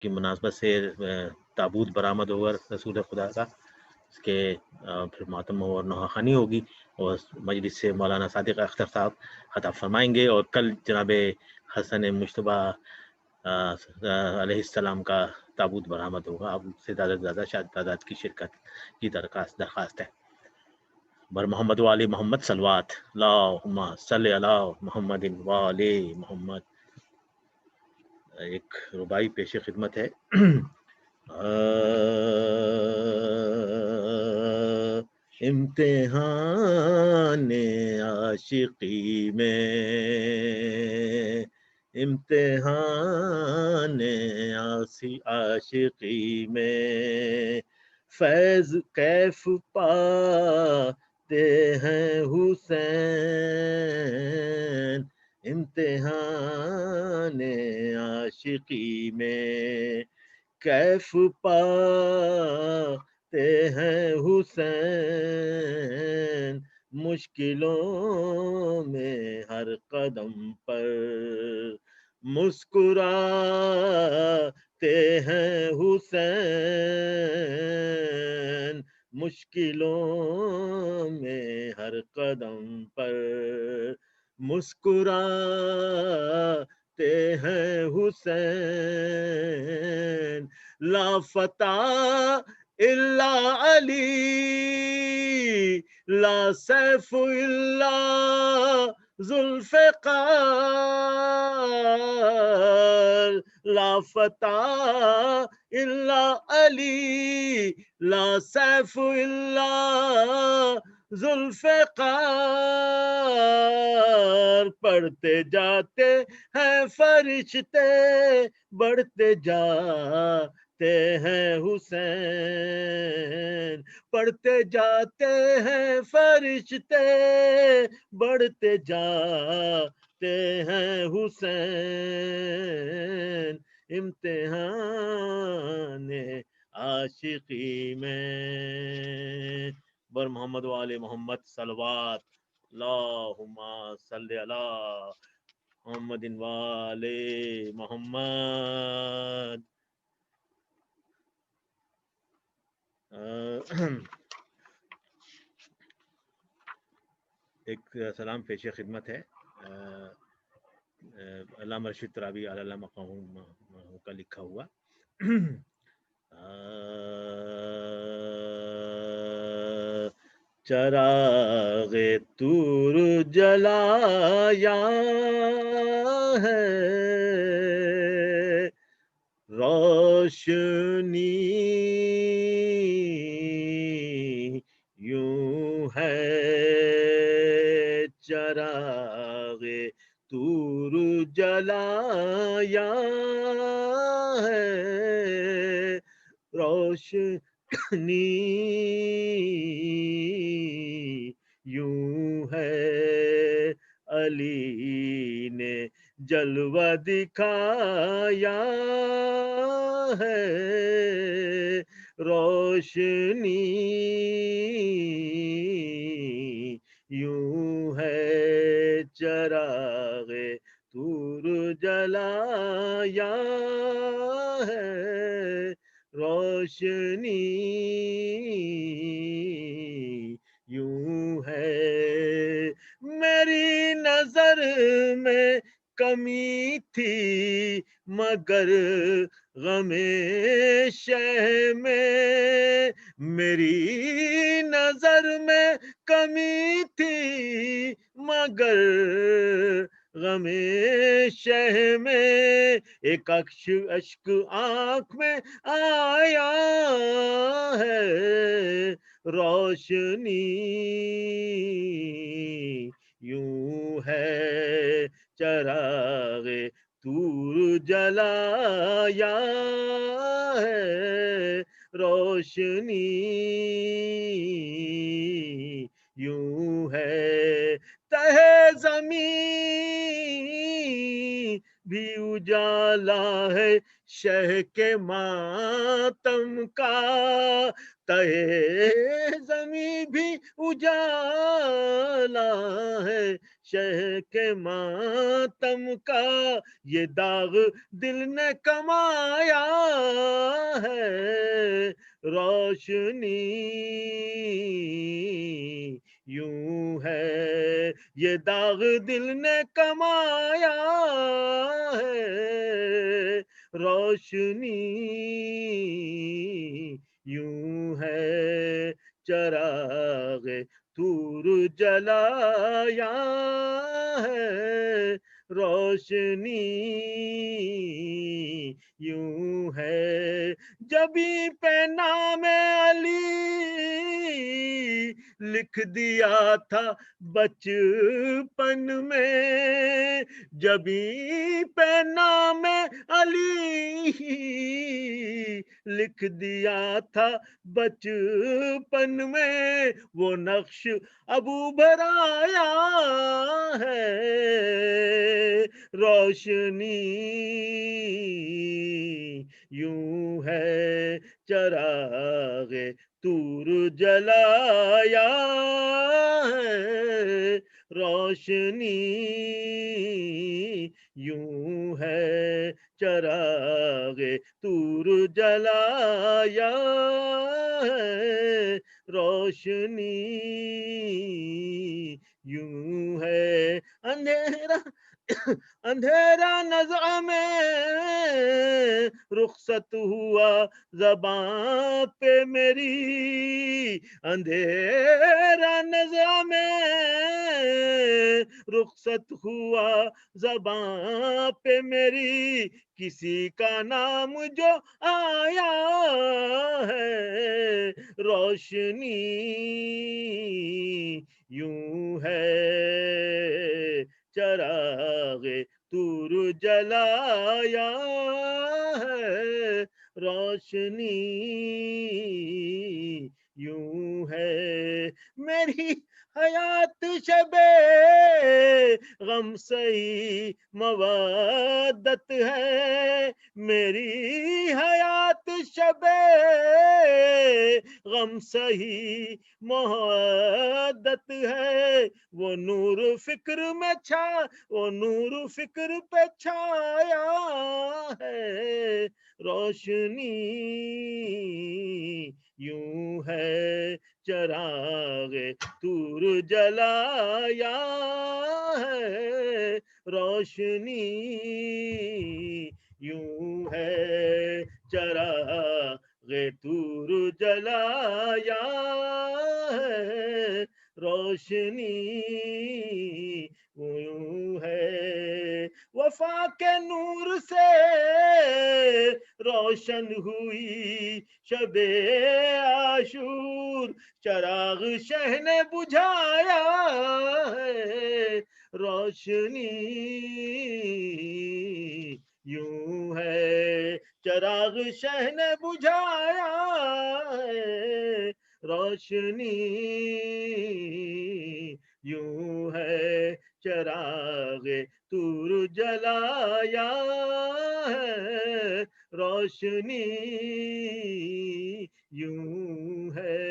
کی مناسبت سے تابوت برآمد ہوگا رسول خدا کا، اس کے پھر ماتم اور نواخوانی ہوگی، اور مجلس سے مولانا صادق اختر صاحب خطاب فرمائیں گے، اور کل جناب حسن مشتبہ علیہ السلام کا تابوت برآمد ہوگا۔ اب سے زیادہ سے زیادہ شاید تعداد کی شرکت کی درخواست ہے۔ بر محمد و آل محمد صلوات، اللہم صلی علی محمد و آل محمد۔ ایک ربائی پیش خدمت ہے۔ امتحان عاشقی میں، امتحان عاشقی میں، فیض کیف پاتے ہیں حسین، امتحان عاشقی میں، کیف پاتے ہیں حسین، مشکلوں میں ہر قدم پر مسکراتے ہیں حسین، مشکلوں میں ہر قدم پر مسکراتے ہیں حسین، لا فتح الا علی، لا سیف الا ذوالفقار، لا فتح الا علی، لا سیف الا ذوالفقار، پڑھتے جاتے ہیں فرشتے، بڑھتے جاتے ہیں حسین، پڑھتے جاتے ہیں فرشتے، بڑھتے جاتے ہیں حسین، امتحان عاشقی میں۔ بر محمد و آل محمد صلوات، اللہم صلی علی محمد و آل محمد۔ ایک سلام پیش خدمت ہے۔ علامہ رشید ترابی علیہ مقام کا لکھا ہوا۔ چراغ طور جلایا ہے، روشنی یوں ہے، چراغ طور جلایا ہے، روشنی یوں ہے، علی نے جلوہ دکھایا ہے، روشنی یوں ہے، چراغ طور جلایا ہے، روشنی یوں ہے، میری نظر میں کمی تھی مگر غم شہ میں، میری نظر میں کمی تھی مگر غم شہ میں، ایک اشک آنکھ میں آیا ہے، روشنی یوں ہے، چراغ طور جلایا ہے، روشنی یوں ہے، تہہ زمین بھی اجالا ہے شہ کے ماتم کا، تہہ زمین بھی اجالا ہے شہ کے ماتم کا، یہ داغ دل نے کمایا روشنی یوں ہے یہ داغ دل نے کمایا ہے، روشنی یوں ہے چراغ طور جلایا ہے، روشنی یوں ہے جبھی پہ نام علی لکھ دیا تھا بچپن میں، جبھی پہ نام علی لکھ دیا تھا بچپن میں، وہ نقش ابو بھرایا ہے، روشنی یوں ہے چراغ طور جلایا ہے، روشنی یوں ہے چراغ طور جلایا ہے، روشنی یوں ہے اندھیرا اندھیرا نزع میں رخصت ہوا زباں پہ میری، اندھیرا نزع میں رخصت ہوا زباں پہ میری، کسی کا نام جو آیا ہے، روشنی یوں ہے چراغ طور جلایا ہے، روشنی یوں ہے میری حیات شب غم سہی مودت ہے، میری حیات شب غم سہی مودت ہے، وہ نور فکر میں وہ نور فکر پہ چھایا ہے، روشنی یوں ہے چراغ طور جلایا ہے، روشنی یوں ہے چراغ طور جلایا ہے، روشنی یوں ہے وفا کے نور سے روشن ہوئی شب عاشور، چراغ شہ نے بجھایا ہے، روشنی یوں ہے چراغ شہ نے بجھایا ہے، روشنی یوں ہے چراغ طور جلایا ہے، روشنی یوں ہے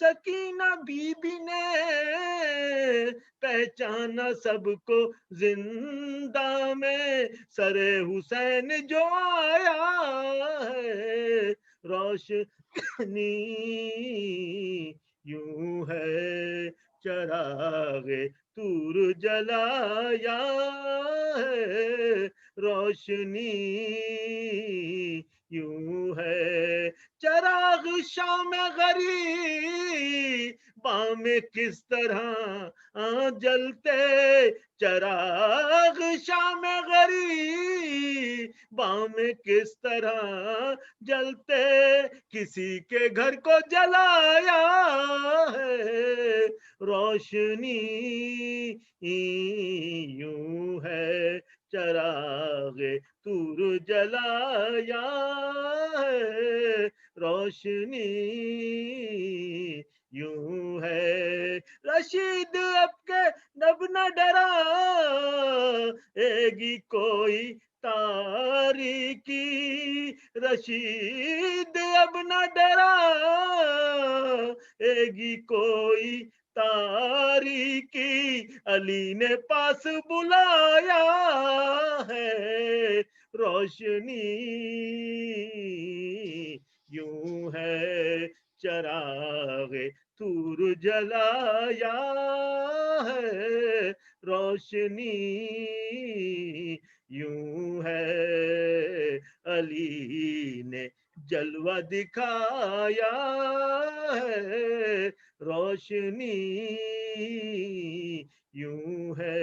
سکینہ بی بی نے پہچانا سب کو زندہ میں، سر حسین جو آیا ہے، روشنی یوں ہے چراغ طور جلایا ہے، روشنی یوں ہے چراغ شام غریباں میں کس طرح جلتے، چراغ شام غریباں میں کس طرح جلتے، کسی کے گھر کو جلایا ہے، روشنی یوں ہے چراغ طور جلایا ہے، روشنی یوں ہے رشید اب کے نب نہ ڈرا گی کوئی تاریکی، رشید اب نہ ڈرا گی کوئی تاریکی، علی نے پاس بلایا ہے، روشنی یوں چراغ طور جلایا ہے، روشنی یوں ہے علی نے جلوہ دکھایا ہے، روشنی یوں ہے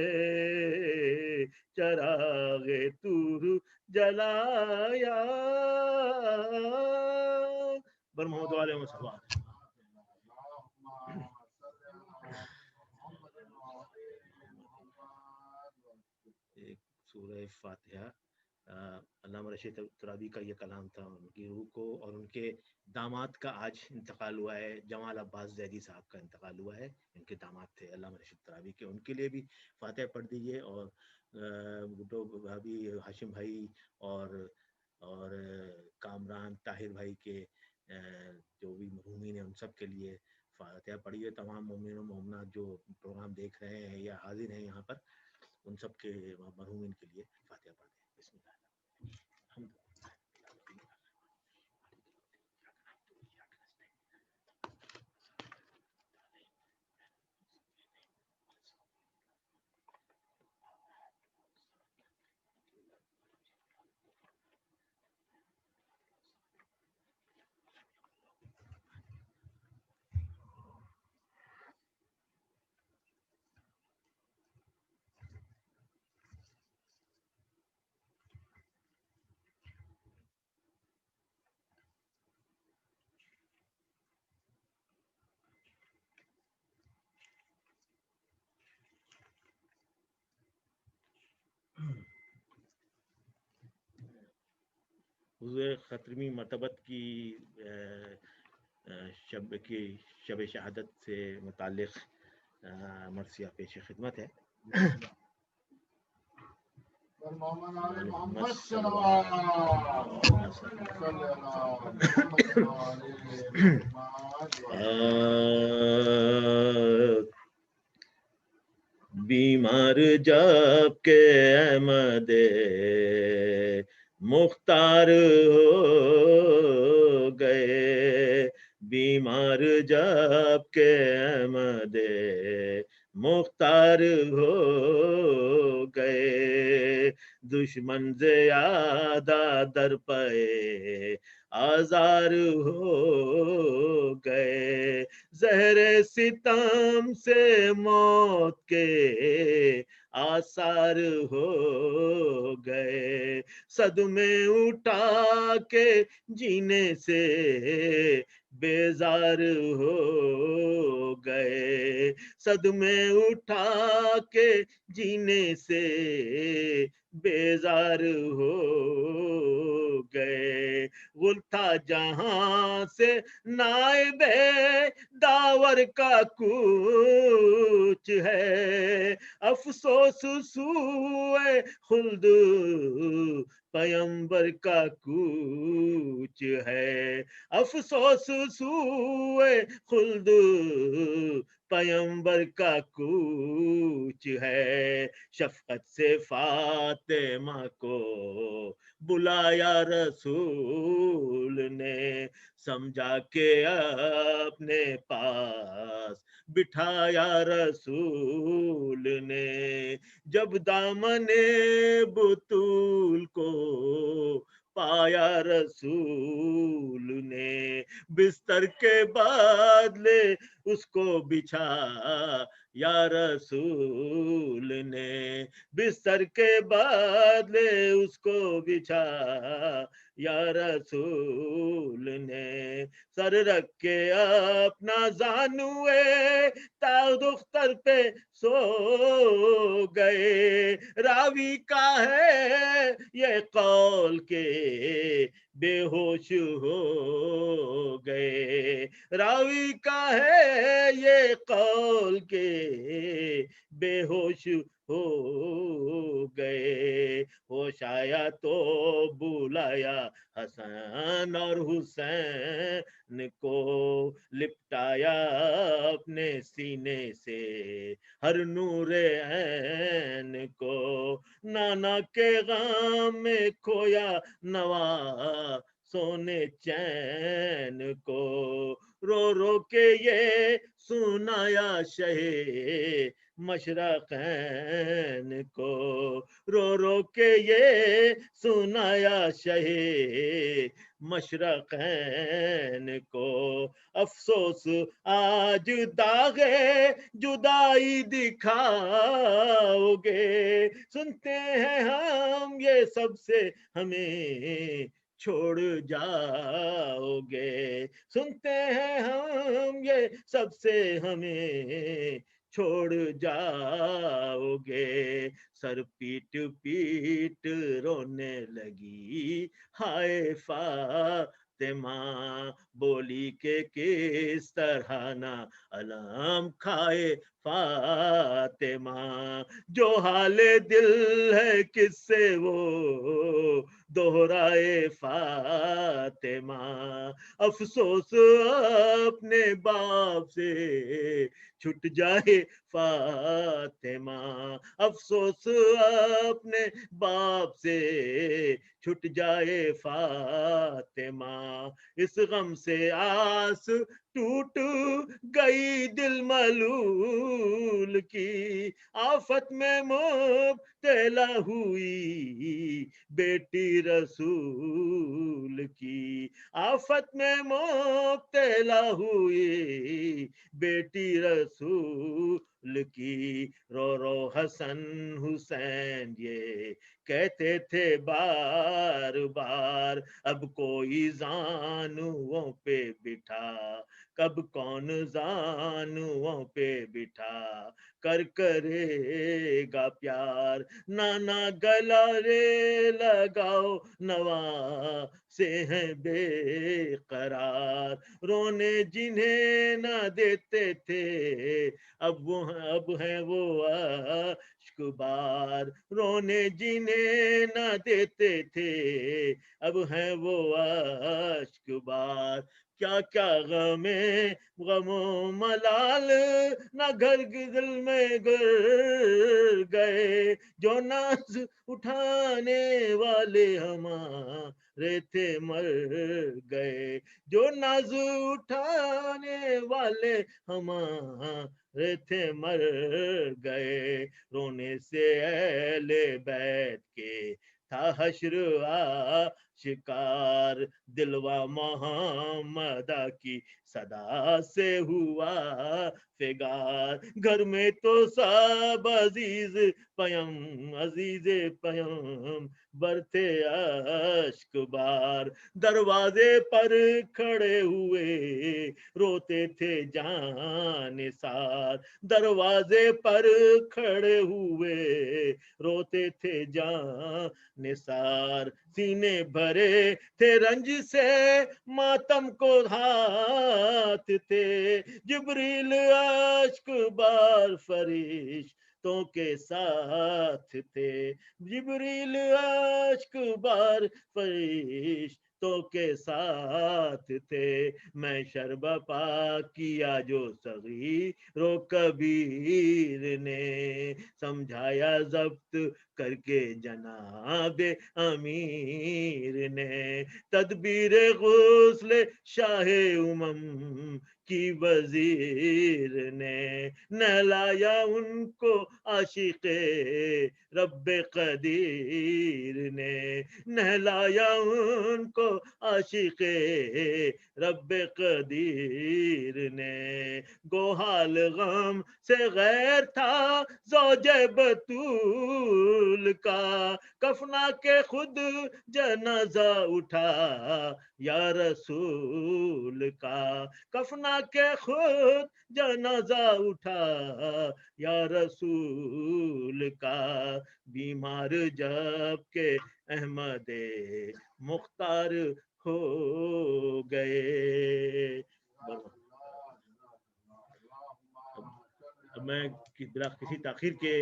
چراغ طور جلایا. بر محمد علیہ وسلم. ایک سورہ فاتحہ. علامہ رشید ترابی کا یہ کلام تھا ان کی روح کو، اور ان کے داماد کا آج انتقال ہوا ہے، جمال عباس زیدی صاحب کا انتقال ہوا ہے، ان کے داماد تھے علامہ رشید ترابی کے. ان کے لیے بھی فاتحہ پڑھ دیجیے، اور بھٹو بھابھی، ہاشم بھائی اور کامران طاہر بھائی کے جو بھی مرحومین ہیں ان سب کے لیے فاتحہ پڑھیے. تمام مومنین و مومنات جو پروگرام دیکھ رہے ہیں یا حاضر ہیں یہاں پر، ان سب کے مرحومین کے لیے فاتحہ پڑھ دیں. بسم اللہ. حضور ختمی مرتبت کی شب شہادت سے متعلق مرثیہ پیش خدمت ہے. محمد صلی اللہ علیہ وسلم. بیمار جب کہ احمد مختار ہو گئے، بیمار جب کہ احمد مختار ہو گئے، دشمن زیادہ در پے آزار ہو گئے، زہر ستم سے موت کے آثار ہو گئے، صدمے اٹھا کے جینے سے بیزار ہو گئے، صدمے اٹھا کے جینے سے بیزار ہو گئے، غل تھا جہاں سے نائب داور کا کوچ ہے، افسوس سوئے خلد پیمبر کا کوچ ہے، افسوس سوئے خلد پیمبر کا کوچ ہے، شفقت سے فاطمہ کو بلایا رسول نے، سمجھا کہ اپنے پاس بٹھایا رسول نے، جب دامن بطول کو پایا رسول نے، بستر کے بدلے اس کو بچھا یا رسول نے، بستر کے بدلے اس کو بچھا یا رسول نے، سر رکھ کے اپنا زانوئے تاغ اختر پہ سو گئے، راوی کا ہے یہ قول کے بے ہوش ہو گئے، راوی کا ہے یہ قول کے بے ہوش ہو گئے، ہوش آیا تو بلایا حسن اور حسین کو، لپٹایا اپنے سینے سے ہر نور عین کو، نانا کے غم میں کھویا نوا سونے چین کو، رو رو کے یہ سنایا شہ مشرقین کو، رو رو کے یہ سنایا شہ مشرقین کو، افسوس آج داغے جدائی دکھاؤ گے، سنتے ہیں ہم یہ سب سے ہمیں چھوڑ جاؤ گے، سنتے ہیں ہم یہ سب سے ہمیں چھوڑ جاؤ گے، سر پیٹ پیٹ رونے لگی ہائے فاطمہ، بولی کہ کس طرح نہ علم کھائے فاطمہ، جو حال دل ہے کس سے وہ دہرائے فاطمہ، افسوس اپنے باپ سے چھٹ جائے فاطمہ، افسوس اپنے باپ سے چھٹ جائے فاطمہ، اس غم سے آس ٹوٹ گئی دل ملول کی، آفت میں مبتلا ہوئی بیٹی رسول کی، آفت میں مبتلا ہوئی بیٹی رسول کی، رو رو حسن حسین یہ کہتے تھے بار بار، اب کوئی زانوؤں پہ بٹھا، کب کون زانوؤں پہ بٹھا کر کرے گا پیار، نانا گلا رے لگاؤ نوا سے ہیں بے قرار، رونے جنہیں نہ دیتے تھے اب ہیں وہ اشک بار، رونے جنہیں نہ دیتے تھے اب ہیں وہ اشک بار، کیا کیا غم و ملال نہ گھر کے دل میں گر گئے، جو ناز اٹھانے والے ہمارے تھے مر گئے، جو ناز اٹھانے والے ہمارے تھے مر گئے، رونے سے اہل بیت کے تھا حشر شکار، دلوا محمد کی صدا سے ہوا فگار، گھر میں تو سب عزیز پیم برتے اشک بار، دروازے پر کھڑے ہوئے روتے تھے جان سار، دروازے پر کھڑے ہوئے روتے تھے جان نثار، سینے بھرے تھے رنج سے ماتم کو ہاتھ تھے، جبریل اشک بار فرشتوں کے ساتھ تھے، جبریل اشک بار فرشتوں کے ساتھ تھے، میں شرب پا کیا جو صغیر و کبیر نے، سمجھایا ضبط کر کے جناب امیر نے، تدبیر غسل شاہ امم کی وزیر نے، نہلایا ان کو عاشق رب قدیر نے، نہلایا ان کو عاشق رب قدیر نے، گو حال غم سے غیر تھا زوج بطول کا، کفنا کے خود جنازہ اٹھا یا رسول کا، کفنا کے خود جنازہ اٹھا یا رسول کا، بیمار جب کہ احمد مختار ہو گئے۔ اب میں بلا کسی تاخیر کے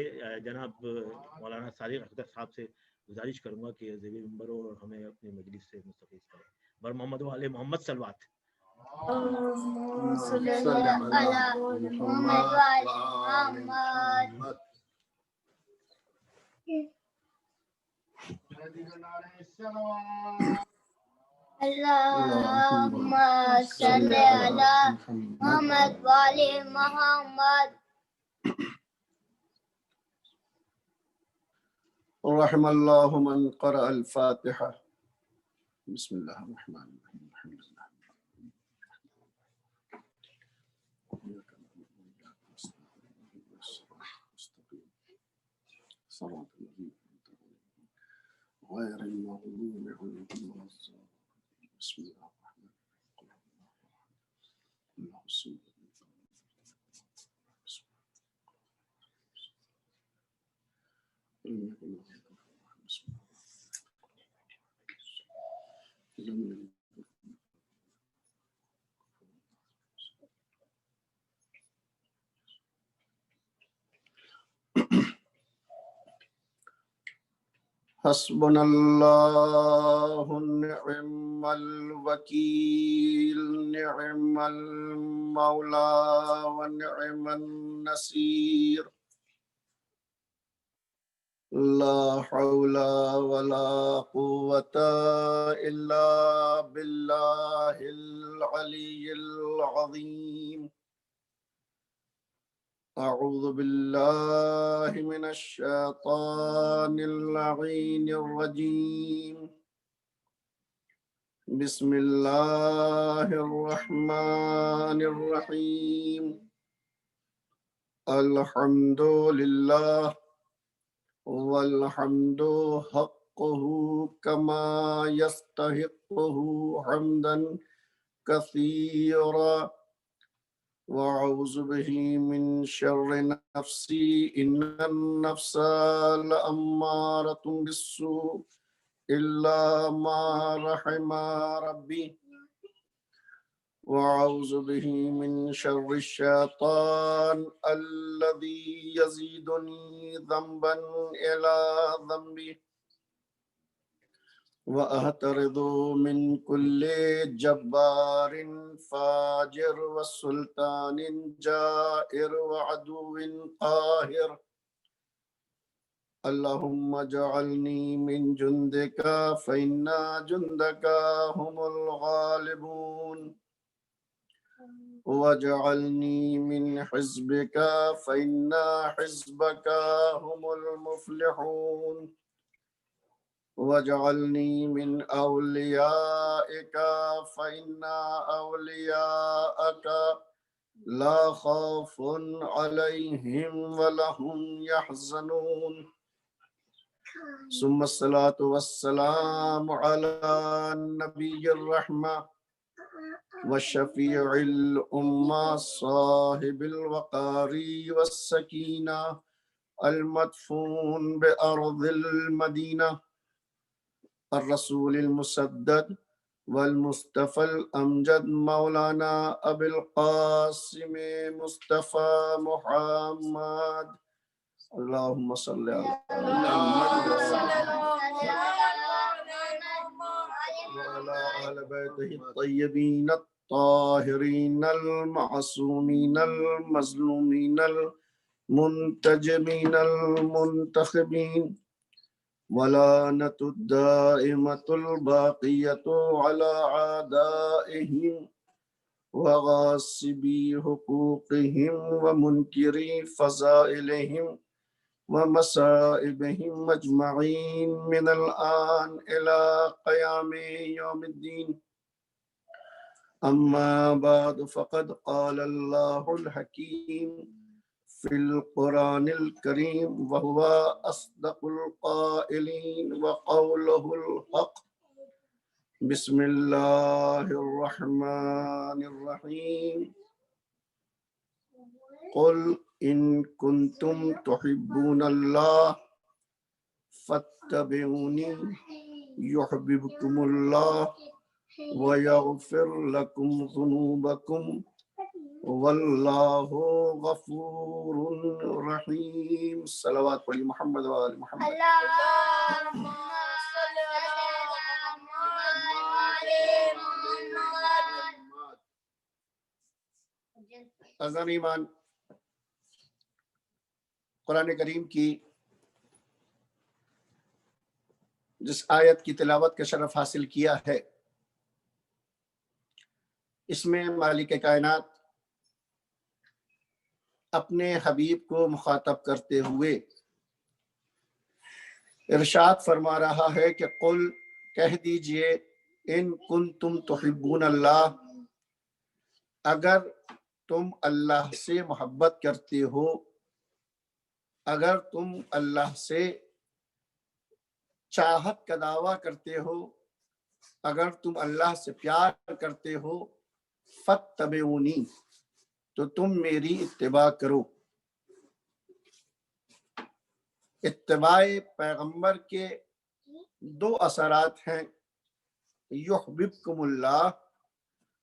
جناب مولانا صادق اختر صاحب سے گزارش کروں گا کہ زیر منبر اور ہمیں اپنی مجلس سے مستفیض کریں، بر محمد و آل محمد صلوات۔ اللهم صل على محمد وآل محمد. رحم الله من قرأ الفاتحة. بسم الله الرحمن الرحيم. الحمد لله صراط الذين أنعمت عليهم غير المغضوب عليهم ولا الضالين. بسم الله الرحمن الرحيم. اللهم صل حسبنا الله نعم الوكيل نعم المولى ونعم النصير. لا حول ولا قوة إلا بالله العلي العظيم. أعوذ بالله من الشيطان اللعين الرجيم. بسم الله الرحمن الرحيم. الحمد لله والحمد حقه كما يستحقه حمدا كثيرا. وأعوذ به من شر نفسي إن النفس لأمارة بالسوء إلا ما رحم ربي. وأعوذ به من شر الشيطان الذي يزيدني ذنبا إلى ذنبي. وأعترض من كل جبار فاجر وسلطان جائر وعدو قاهر. اللهم اجعلني من جندك فإن جندك هم الغالبون. واجعلني من حزبك فإن حزبك هم المفلحون. واجعلني من أوليائك فإن أولياءك لا خوف عليهم ولا هم يحزنون. ثم الصلاة والسلام على النبي الرحمة والشفيع الأمة صاحب الوقار والسكينة المدفون بأرض المدينة الرسول المسدد والمصطفى الأمجد مولانا أبي القاسم مصطفى محمد. اللهم صل على محمد وعلى آل بيته الطيبين الطاهرين المعصومين المظلومين المنتجبين المنتخبين. ولعنة الدائمة الباقية على أعدائهم وغاصبي حقوقهم ومنكري فضائلهم ومصائبهم أجمعين من الآن إلى قيام يوم الدين. أما بعد فقد قال الله الحكيم في القرآن الكريم وهو أصدق القائلين وقوله الحق. بسم الله الرحمن الرحيم. قل إن كنتم تحبون الله فاتبعوني يحببكم الله ويغفر لكم ذنوبكم واللہ غفور رحیم. صلوات پڑھی محمد و آل محمد. اللہم صل علی محمد. عزیزان ایمان، قرآن کریم کی جس آیت کی تلاوت کا شرف حاصل کیا ہے اس میں مالک کائنات اپنے حبیب کو مخاطب کرتے ہوئے ارشاد فرما رہا ہے کہ قل کہہ دیجئے ان کنتم تحبون اللہ، اگر تم اللہ سے محبت کرتے ہو، اگر تم اللہ سے چاہت کا دعویٰ کرتے ہو، اگر تم اللہ سے پیار کرتے ہو، فاتبعونی، تو تم میری اتباع کرو۔ اتباع پیغمبر کے دو اثرات ہیں۔ یحببکم اللہ،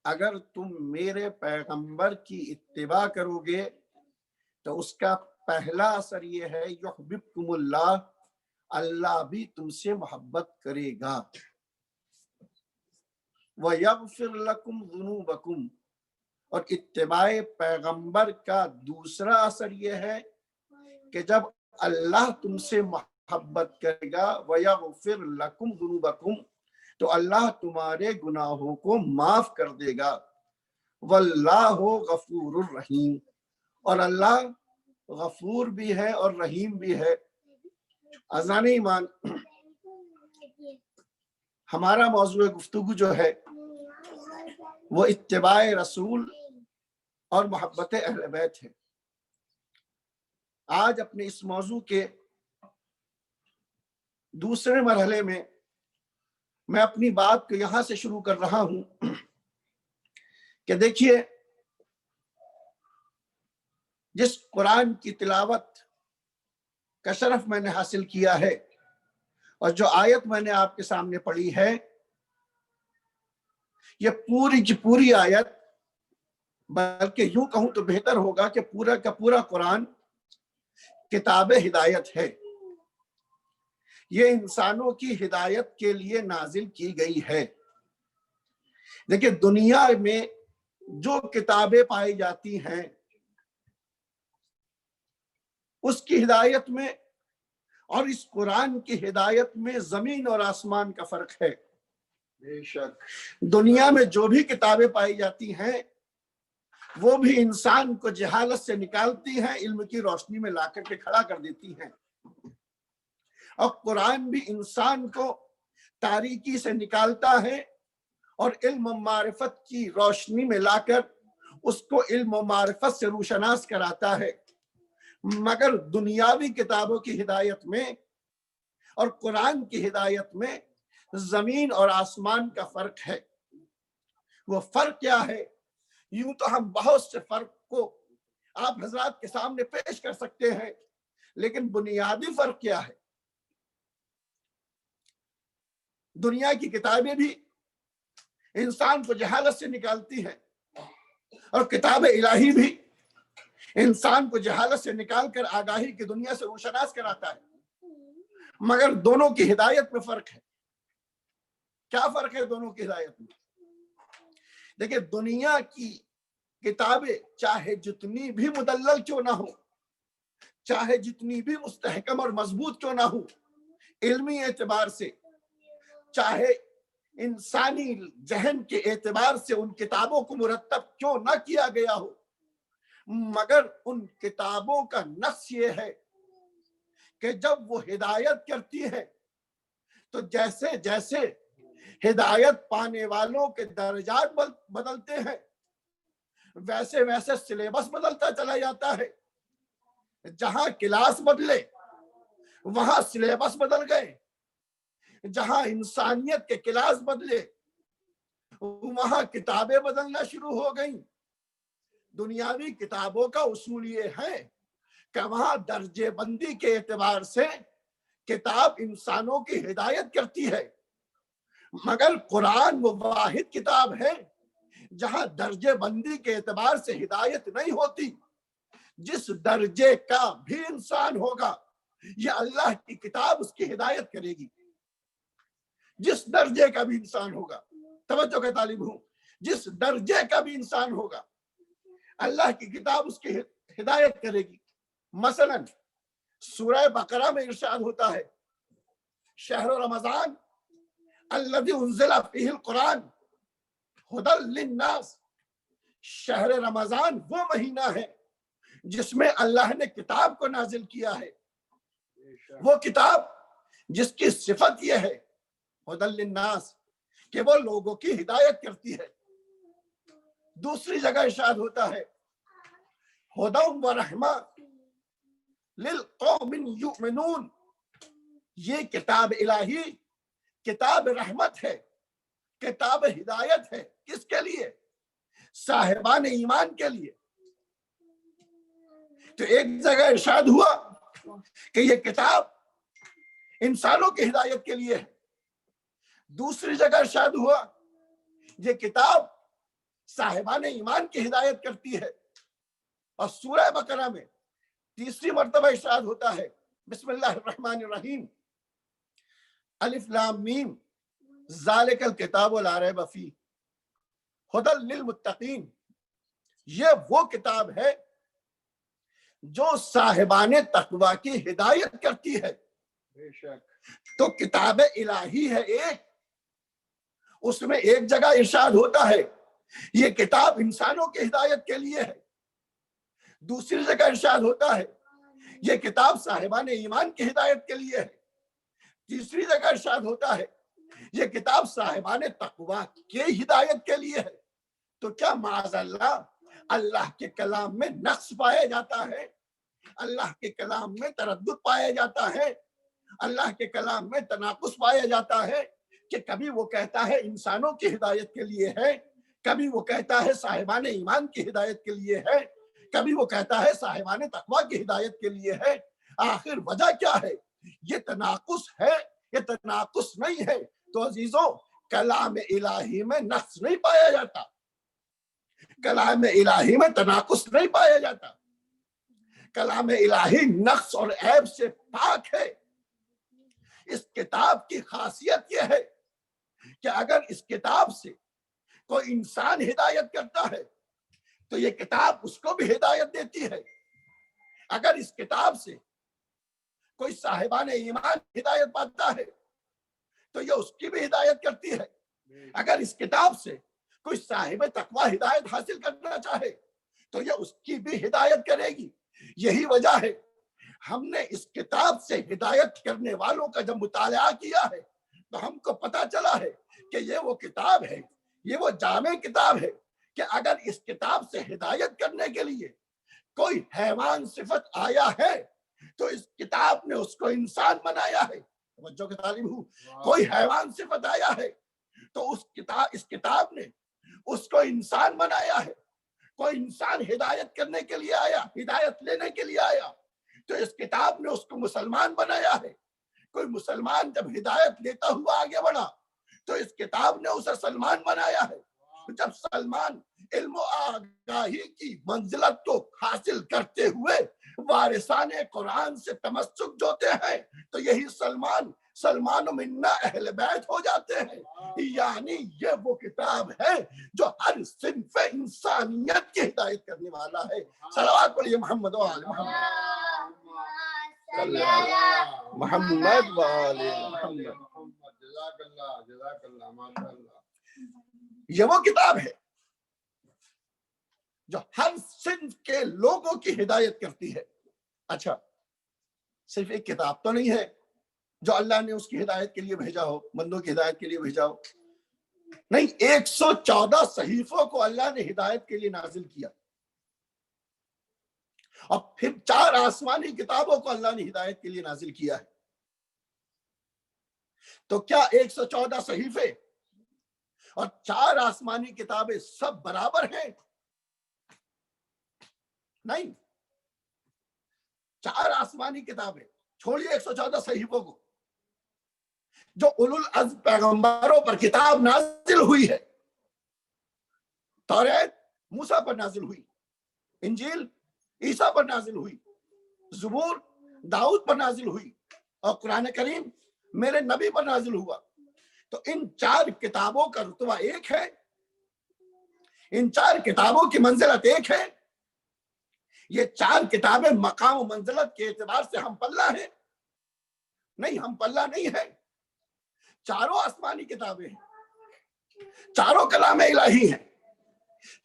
اگر تم میرے پیغمبر کی اتباع کرو گے تو اس کا پہلا اثر یہ ہے یحببکم اللہ، اللہ بھی تم سے محبت کرے گا۔ وَيَغْفِرْ لَكُمْ ذُنُوبَكُمْ، اور اتباع پیغمبر کا دوسرا اثر یہ ہے کہ جب اللہ تم سے محبت کرے گا وَيَغْفِرْ لَكُمْ ذُنُوبَكُمْ، تو اللہ تمہارے گناہوں کو معاف کر دے گا۔ وَاللَّهُ غَفُورٌ الرحیم، اور اللہ غفور بھی ہے اور رحیم بھی ہے۔ اذان ایمان، ہمارا موضوع گفتگو جو ہے وہ اتباع رسول اور محبت اہل بیت ہے۔ آج اپنے اس موضوع کے دوسرے مرحلے میں اپنی بات کو یہاں سے شروع کر رہا ہوں کہ دیکھیے، جس قرآن کی تلاوت کا شرف میں نے حاصل کیا ہے اور جو آیت میں نے آپ کے سامنے پڑھی ہے، یہ پوری کی پوری آیت، بلکہ یوں کہوں تو بہتر ہوگا کہ پورا کا پورا قرآن کتاب ہدایت ہے۔ یہ انسانوں کی ہدایت کے لیے نازل کی گئی ہے۔ دیکھیں، دنیا میں جو کتابیں پائی جاتی ہیں اس کی ہدایت میں اور اس قرآن کی ہدایت میں زمین اور آسمان کا فرق ہے۔ بے شک دنیا میں جو بھی کتابیں پائی جاتی ہیں وہ بھی انسان کو جہالت سے نکالتی ہیں، علم کی روشنی میں لا کر کے کھڑا کر دیتی ہیں، اور قرآن بھی انسان کو تاریکی سے نکالتا ہے اور علم و معرفت کی روشنی میں لا کر اس کو علم و معرفت سے روشناس کراتا ہے۔ مگر دنیاوی کتابوں کی ہدایت میں اور قرآن کی ہدایت میں زمین اور آسمان کا فرق ہے۔ وہ فرق کیا ہے؟ یوں تو ہم بہت سے فرق کو آپ حضرات کے سامنے پیش کر سکتے ہیں، لیکن بنیادی فرق کیا ہے؟ دنیا کی کتابیں بھی انسان کو جہالت سے نکالتی ہیں اور کتاب الہی بھی انسان کو جہالت سے نکال کر آگاہی کی دنیا سے روشناس کراتا ہے، مگر دونوں کی ہدایت میں فرق ہے۔ کیا فرق ہے دونوں کی ہدایت میں؟ دیکھیں، دنیا کی کتابیں چاہے جتنی بھی مدلل کیوں نہ ہو، چاہے جتنی بھی مستحکم اور مضبوط کیوں نہ ہو علمی اعتبار سے، چاہے انسانی ذہن کے اعتبار سے ان کتابوں کو مرتب کیوں نہ کیا گیا ہو، مگر ان کتابوں کا نقص یہ ہے کہ جب وہ ہدایت کرتی ہے تو جیسے جیسے ہدایت پانے والوں کے درجات بدلتے ہیں ویسے ویسے سلیبس بدلتا چلا جاتا ہے۔ جہاں کلاس بدلے وہاں سلیبس بدل گئے، جہاں انسانیت کے کلاس بدلے وہاں کتابیں بدلنا شروع ہو گئیں۔ دنیاوی کتابوں کا اصول یہ ہے کہ وہاں درجے بندی کے اعتبار سے کتاب انسانوں کی ہدایت کرتی ہے، مگر قرآن وہ واحد کتاب ہے جہاں درجے بندی کے اعتبار سے ہدایت نہیں ہوتی۔ جس درجے کا بھی انسان ہوگا یہ اللہ کی کتاب اس کی ہدایت کرے گی۔ جس درجے کا بھی انسان ہوگا، توجہ کا طالب ہوں، جس درجے کا بھی انسان ہوگا اللہ کی کتاب اس کی ہدایت کرے گی۔ مثلا سورہ بقرہ میں ارشاد ہوتا ہے، شہر رمضان الذی انزل فیہ القرآن ھدی للناس شہر رمضان وہ مہینہ ہے جس میں اللہ نے کتاب کو نازل کیا ہے، وہ کتاب جس کی صفت یہ ہے ہدی للناس کہ وہ لوگوں کی ہدایت کرتی ہے۔ دوسری جگہ ارشاد ہوتا ہے ہدی و رحمہ للقوم یؤمنون، یہ کتاب الہی کتاب رحمت ہے، کتاب ہدایت ہے، کس کے لیے؟ صاحبان ایمان کے لیے۔ تو ایک جگہ ارشاد ہوا کہ یہ کتاب انسانوں کی ہدایت کے لیے ہے، دوسری جگہ ارشاد ہوا یہ کتاب صاحبان ایمان کی ہدایت کرتی ہے۔ اور سورہ بقرہ میں تیسری مرتبہ ارشاد ہوتا ہے بسم اللہ الرحمن الرحیم الف لام میم ذالک الکتاب لا ریب فیہ ہدی للمتقین، یہ وہ کتاب ہے جو صاحبان تقوی کی ہدایت کرتی ہے۔ تو کتاب الہی ہے ایک، اس میں ایک جگہ ارشاد ہوتا ہے یہ کتاب انسانوں کی ہدایت کے لیے ہے، دوسری جگہ ارشاد ہوتا ہے یہ کتاب صاحبان ایمان کی ہدایت کے لیے ہے، تیسری جگہ ارشاد ہوتا ہے یہ کتاب صاحبان تقوی کی ہدایت کے لیے ہے۔ تو کیا معاذ اللہ اللہ کے کلام میں نقص پایا جاتا ہے، اللہ کے کلام میں تردد پایا جاتا ہے، اللہ کے کلام میں تناقض پایا جاتا ہے کہ کبھی وہ کہتا ہے انسانوں کی ہدایت کے لیے ہے، کبھی وہ کہتا ہے صاحبان ایمان کی ہدایت کے لیے ہے، کبھی وہ کہتا ہے صاحبان تقوی کی ہدایت کے لیے ہے۔ آخر وجہ کیا ہے؟ یہ تناقض ہے، یہ تناقض نہیں ہے۔ تو عزیزوں کلام الہی میں نقص نہیں پایا جاتا، کلام الہی میں تناقض نہیں پایا جاتا، کلام الہی نقص اور عیب سے پاک ہے۔ اس کتاب کی خاصیت یہ ہے کہ اگر اس کتاب سے کوئی انسان ہدایت کرتا ہے تو یہ کتاب اس کو بھی ہدایت دیتی ہے، اگر اس کتاب سے کوئی صاحبان ایمان ہدایت پاتا ہے تو یہ اس کی بھی ہدایت کرتی ہے، اگر اس کتاب سے کوئی صاحب تقوی ہدایت حاصل کرنا چاہے تو یہ اس کی بھی ہدایت کرے گی۔ یہی وجہ ہے ہم نے اس کتاب سے ہدایت کرنے والوں کا جب مطالعہ کیا ہے تو ہم کو پتا چلا ہے کہ یہ وہ کتاب ہے، یہ وہ جامع کتاب ہے کہ اگر اس کتاب سے ہدایت کرنے کے لیے کوئی حیوان صفت آیا ہے تو اس کتاب نے اس کو انسان بنایا ہے۔ توجہ کے طالب ہوں، کوئی حیوان صفت آیا ہے تو اس کتاب نے اس کو انسان بنایا ہے۔ کوئی انسان ہدایت کرنے کے لیے آیا، ہدایت لینے کے لیے آیا تو اس کتاب نے اس کو مسلمان بنایا ہے۔ کوئی مسلمان جب ہدایت لیتا ہوا آگے بڑھا تو اس کتاب نے اسے سلمان بنایا ہے۔ جب سلمان علم و آگاہی کی منزلت کو حاصل کرتے ہوئے وارثان قرآن سے تمسک جوتے ہیں تو یہی سلمان منا اہل بیت ہو جاتے ہیں۔ یعنی یہ وہ کتاب ہے جو ہر صنف انسانیت کی ہدایت کرنے والا ہے۔ صلوات پڑھیے محمد و آل محمد، محمد و آل محمد۔ جزاک اللہ ماشاء اللہ۔ یہ وہ کتاب ہے جو ہر صنف کے لوگوں کی ہدایت کرتی ہے۔ اچھا، صرف ایک کتاب تو نہیں ہے جو اللہ نے اس کی ہدایت کے لیے بھیجا ہو، بندوں کی ہدایت کے لیے بھیجا ہو، نہیں، 114 صحیفوں کو اللہ نے ہدایت کے لیے نازل کیا، اور پھر 4 آسمانی کتابوں کو اللہ نے ہدایت کے لیے نازل کیا ہے۔ تو کیا 114 صحیفے اور 4 آسمانی کتابیں سب برابر ہیں؟ نہیں، 4 آسمانی کتابیں چھوڑیے 114 صحیفوں کو، جو اولو العزم پیغمبروں پر کتاب نازل ہوئی ہے، توریت موسیٰ پر نازل ہوئی، انجیل عیسیٰ پر نازل ہوئی، زبور داؤد پر نازل ہوئی، اور قرآن کریم میرے نبی پر نازل ہوا، تو ان 4 کتابوں کا رتبہ ایک ہے، ان 4 کتابوں کی منزلت ایک ہے۔ یہ 4 کتابیں مقام و منزلت کے اعتبار سے ہم پلہ ہیں؟ نہیں، ہم پلہ نہیں ہے۔ چاروں آسمانی کتابیں ہیں، چاروں کلام الہی ہیں،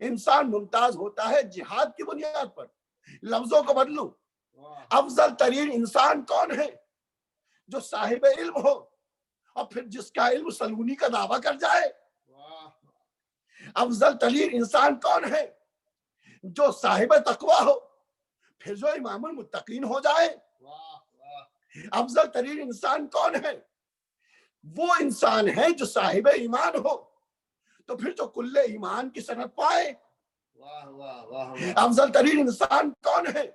انسان ممتاز ہوتا ہے جہاد کی بنیاد پر. لفظوں کو بدلوں. افضل ترین انسان کون ہے؟ جو صاحب علم ہو اور پھر جس کا علم سلونی کا دعویٰ کر جائے. افضل ترین انسان کون ہے؟ جو صاحب تقویٰ ہو پھر جو امام المتقین ہو جائے. افضل ترین انسان کون ہے؟ وہ انسان ہے جو صاحب ایمان ہو تو پھر جو کل ایمان کی سند پائے. افضل ترین انسان کون ہے؟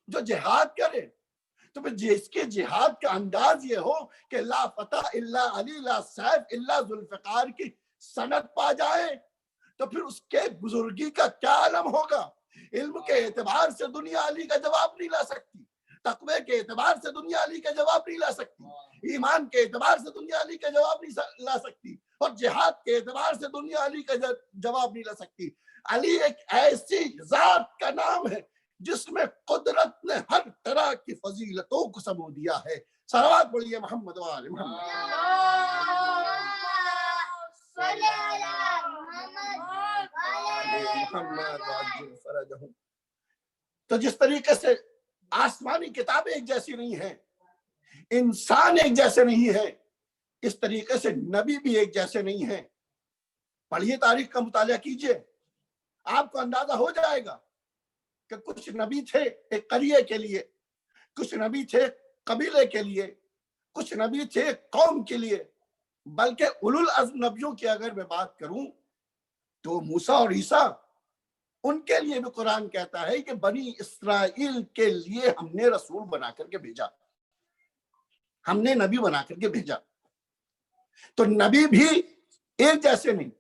جو جہاد کرے تو پھر جس کے جہاد کا انداز یہ ہو کہ لا فتح الا علی لا سیف الا ذوالفقار کی سند پا جائے تو پھر اس کے بزرگی کا کیا علم ہوگا. علم کے اعتبار سے دنیا علی کا جواب نہیں لا سکتی، تقوی کے اعتبار سے دنیا علی کا جواب نہیں لا سکتی، ایمان کے اعتبار سے دنیا علی کا جواب نہیں لا سکتی، اور جہاد کے اعتبار سے دنیا علی کا جواب نہیں لا سکتی. علی ایک ایسی ذات کا نام ہے جس میں قدرت نے ہر طرح کی فضیلتوں کو سمو دیا ہے. صلوات پڑھیے محمد و آل محمد. تو جس طریقے سے آسمانی کتابیں ایک جیسی نہیں ہیں، انسان ایک جیسے نہیں ہیں، اس طریقے سے نبی بھی ایک جیسے نہیں ہیں. پڑھیے تاریخ کا مطالعہ کیجئے، آپ کو اندازہ ہو جائے گا کہ کچھ نبی تھے ایک قریے کے لیے، کچھ نبی تھے قبیلے کے لیے، کچھ نبی تھے قوم کے لیے، بلکہ اولو العزم نبیوں کی اگر میں بات کروں تو موسیٰ اور عیسیٰ، ان کے لیے بھی قرآن کہتا ہے کہ بنی اسرائیل کے لیے ہم نے رسول بنا کر کے بھیجا، ہم نے نبی بنا کر کے بھیجا. تو نبی بھی ایک جیسے نہیں،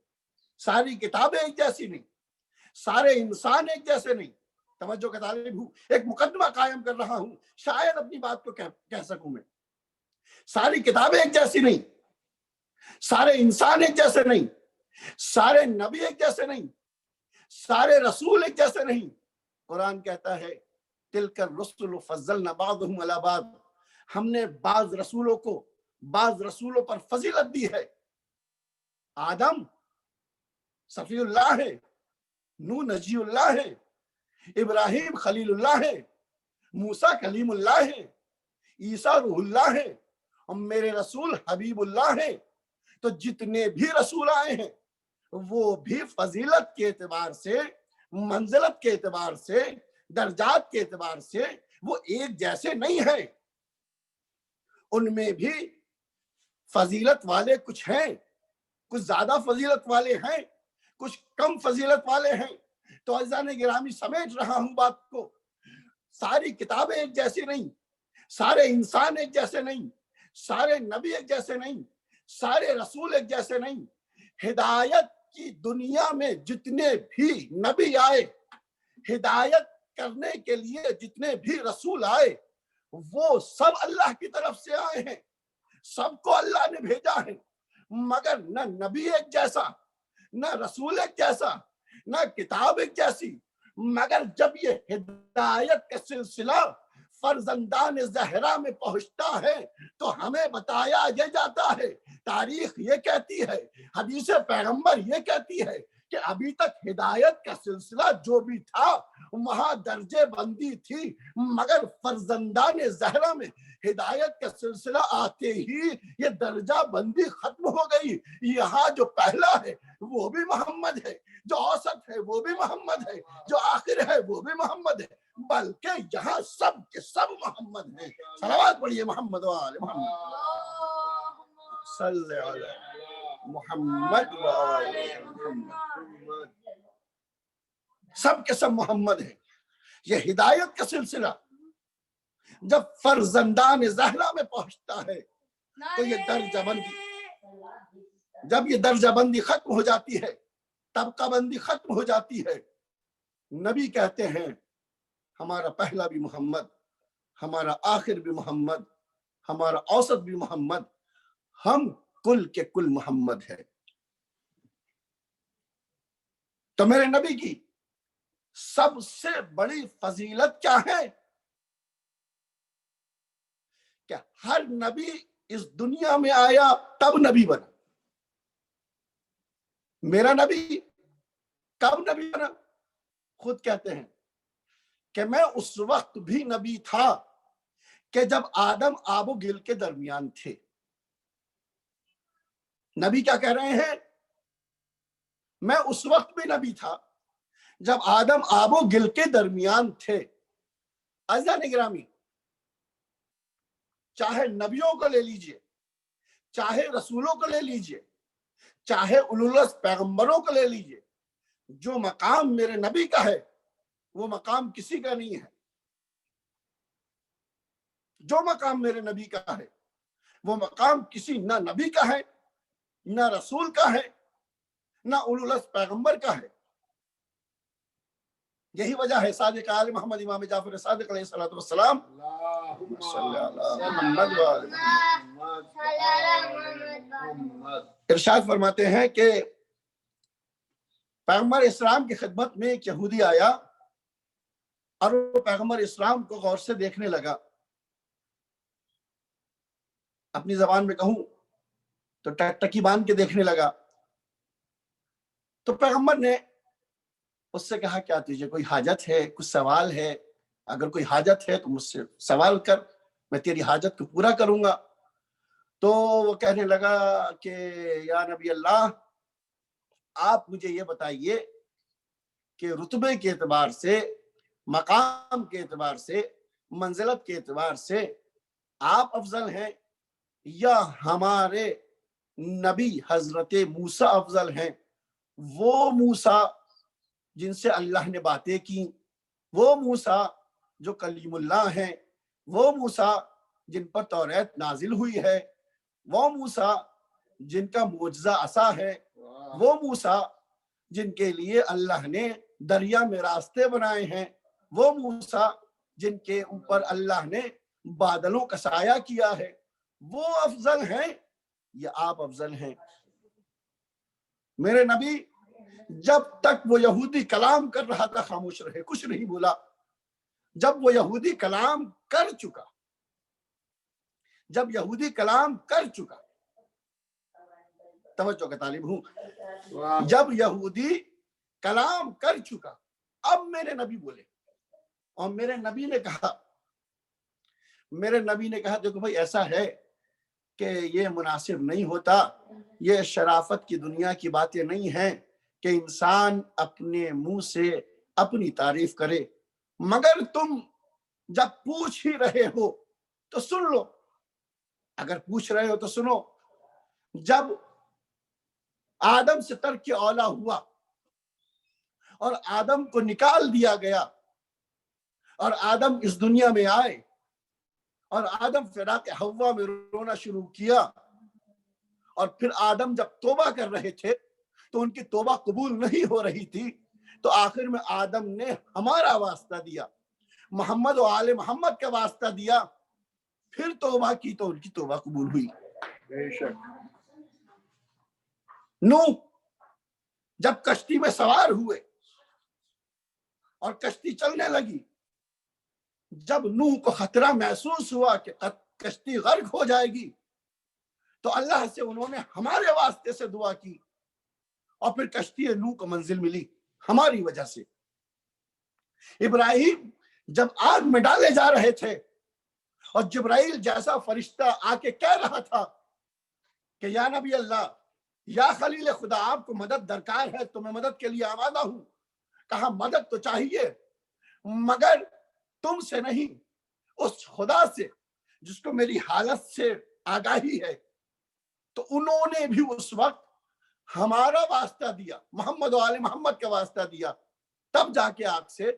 ساری کتابیں ایک جیسی نہیں، سارے انسان ایک جیسے نہیں. توجہ کا طالب ہوں، ایک مقدمہ قائم کر رہا ہوں، شاید اپنی بات کو کہہ سکوں میں. ساری کتابیں ایک جیسی نہیں، سارے انسان ایک جیسے نہیں، سارے نبی ایک جیسے نہیں، سارے رسول ایک جیسے نہیں. قرآن کہتا ہے تلک الرسل فضلنا بعضهم علی بعض، ہم نے بعض رسولوں پر فضیلت دی ہے. آدم صفی اللہ ہے، نوح نجی اللہ ہے، ابراہیم خلیل اللہ ہے، موسیٰ کلیم اللہ ہے، عیسیٰ روح اللہ ہے، اور میرے رسول حبیب اللہ ہے. تو جتنے بھی رسول آئے ہیں وہ بھی فضیلت کے اعتبار سے، منزلت کے اعتبار سے، درجات کے اعتبار سے وہ ایک جیسے نہیں ہیں. ان میں بھی فضیلت والے کچھ ہیں، کچھ زیادہ فضیلت والے ہیں، کچھ کم فضیلت والے ہیں. تو عزیزان گرامی سمیٹ رہا ہوں بات کو، ساری کتابیں ایک جیسی نہیں، سارے انسان ایک جیسے نہیں، سارے نبی ایک جیسے نہیں، سارے رسول ایک جیسے نہیں. ہدایت کی دنیا میں جتنے بھی نبی آئے، ہدایت کرنے کے لیے جتنے بھی رسول آئے، وہ سب اللہ کی طرف سے آئے ہیں، سب کو اللہ نے بھیجا ہے. مگر نہ نبی ایک جیسا، نہ رسول ایک جیسا، نہ کتاب ایک جیسی. مگر جب یہ ہدایت کا سلسلہ فرزندان زہرا میں پہنچتا ہے تو ہمیں بتایا یہ جاتا ہے، تاریخ یہ کہتی ہے، حدیث پیغمبر یہ کہتی ہے کہ ابھی تک ہدایت کا سلسلہ جو بھی تھا وہاں درجے بندی تھی، مگر فرزندان زہرا میں ہدایت کا سلسلہ آتے ہی یہ درجہ بندی ختم ہو گئی. یہاں جو پہلا ہے وہ بھی محمد ہے، جو اوسط ہے وہ بھی محمد ہے، جو آخر ہے وہ بھی محمد ہے، بلکہ یہاں سب کے سب محمد ہیں. صلوات پڑھیے محمد و آل محمد. صلی علی محمد و آل محمد. سب کے سب محمد ہیں. یہ ہدایت کا سلسلہ جب فرزندان زہرا میں پہنچتا ہے تو یہ درجہ بندی، جب یہ درجہ بندی ختم ہو جاتی ہے، طبقہ بندی ختم ہو جاتی ہے، نبی کہتے ہیں ہمارا پہلا بھی محمد، ہمارا آخر بھی محمد، ہمارا اوسط بھی محمد، ہم کل کے کل محمد ہے. تو میرے نبی کی سب سے بڑی فضیلت کیا ہے کہ ہر نبی اس دنیا میں آیا تب نبی بنا. میرا نبی کب نبی بنا؟ خود کہتے ہیں کہ میں اس وقت بھی نبی تھا کہ جب آدم آب و گل کے درمیان تھے. نبی کیا کہہ رہے ہیں؟ میں اس وقت بھی نبی تھا جب آدم آب و گل کے درمیان تھے. عزیزان گرامی، چاہے نبیوں کو لے لیجئے، چاہے رسولوں کو لے لیجئے، چاہے اولوالعزم پیغمبروں کو لے لیجئے، جو مقام میرے نبی کا ہے وہ مقام کسی کا نہیں ہے. جو مقام میرے نبی کا ہے وہ مقام کسی نہ نبی کا ہے، نہ رسول کا ہے، نہ اولوالعزم پیغمبر کا ہے. یہی وجہ ہے صادق آل محمد امام جعفر صادق علیہ السلام ارشاد فرماتے ہیں کہ پیغمبر اسلام کی خدمت میں ایک یہودی آیا اور وہ پیغمبر اسلام کو غور سے دیکھنے لگا. اپنی زبان میں کہوں تو ٹکی باندھ کے دیکھنے لگا. تو پیغمبر نے اس سے کہا کیا تجھے کوئی حاجت ہے، کچھ سوال ہے؟ اگر کوئی حاجت ہے تو مجھ سے سوال کر، میں تیری حاجت کو پورا کروں گا. تو وہ کہنے لگا کہ یا نبی اللہ، آپ مجھے یہ بتائیے کہ رتبے کے اعتبار سے، مقام کے اعتبار سے، منزلت کے اعتبار سے آپ افضل ہیں یا ہمارے نبی حضرت موسیٰ افضل ہیں؟ وہ موسیٰ جن سے اللہ نے باتیں کی، وہ موسیٰ جو کلیم اللہ ہیں، وہ موسیٰ جن پر توریت نازل ہوئی ہے، وہ موسیٰ جن کا معجزہ عصا ہے، وہ موسیٰ جن کے لیے اللہ نے دریا میں راستے بنائے ہیں، وہ موسیٰ جن کے اوپر اللہ نے بادلوں کا سایہ کیا ہے، وہ افضل ہیں یا آپ افضل ہیں؟ میرے نبی جب تک وہ یہودی کلام کر رہا تھا خاموش رہے، کچھ نہیں بولا. جب وہ یہودی کلام کر چکا، جب یہودی کلام کر چکا، توجہ کا طالب ہوں، جب یہودی کلام کر چکا، اب میرے نبی بولے. اور میرے نبی نے کہا دیکھو بھائی، ایسا ہے کہ یہ مناسب نہیں ہوتا، یہ شرافت کی دنیا کی باتیں نہیں ہیں کہ انسان اپنے منہ سے اپنی تعریف کرے، مگر تم جب پوچھ ہی رہے ہو تو سن لو. اگر پوچھ رہے ہو تو سنو. جب آدم سے ترک اولا ہوا اور آدم کو نکال دیا گیا اور آدم اس دنیا میں آئے اور آدم فراق حوا میں رونا شروع کیا، اور پھر آدم جب توبہ کر رہے تھے تو ان کی توبہ قبول نہیں ہو رہی تھی، تو آخر میں آدم نے ہمارا واسطہ دیا، محمد و آل محمد کا واسطہ دیا، پھر توبہ کی تو ان کی توبہ قبول ہوئی. بے شک. نوح جب کشتی میں سوار ہوئے اور کشتی چلنے لگی، جب نوح کو خطرہ محسوس ہوا کہ کشتی غرق ہو جائے گی، تو اللہ سے انہوں نے ہمارے واسطے سے دعا کی، اور پھر کشتی نوح کو منزل ملی ہماری وجہ سے. ابراہیم جب آگ میں ڈالے جا رہے تھے اور جبرائیل جیسا فرشتہ آ کے کہہ رہا تھا کہ یا نبی اللہ، یا خلیل خدا، آپ کو مدد درکار ہے تو میں مدد کے لیے آمادہ ہوں. کہا مدد تو چاہیے مگر تم سے نہیں، اس خدا سے جس کو میری حالت سے آگاہی ہے. تو انہوں نے بھی اس وقت ہمارا واسطہ دیا، محمد و آل محمد کا واسطہ دیا، تب جا کے آگ سے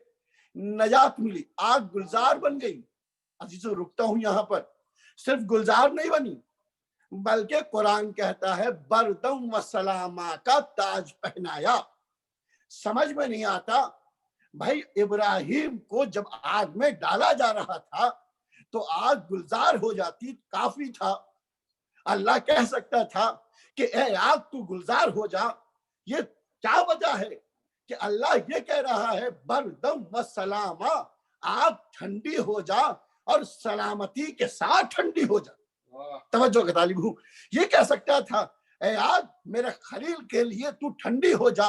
نجات ملی. آگ گلزار بن گئی. عزیزو رکتا ہوں یہاں پر، صرف گلزار نہیں بنی بلکہ قرآن کہتا ہے بردم و سلاما کا تاج پہنایا. سمجھ میں نہیں آتا بھائی، ابراہیم کو جب آگ میں ڈالا جا رہا تھا تو آگ گلزار ہو جاتی کافی تھا. اللہ کہہ سکتا تھا کہ اے آگ تو گلزار ہو جا. یہ کیا وجہ ہے کہ اللہ یہ کہہ رہا ہے بردم و سلاما، آگ ٹھنڈی ہو جا اور سلامتی کے ساتھ ٹھنڈی ہو جا. توجہ کا طالب ہوں. یہ کہہ سکتا تھا اے آگ میرے خلیل کے لیے تو ٹھنڈی ہو جا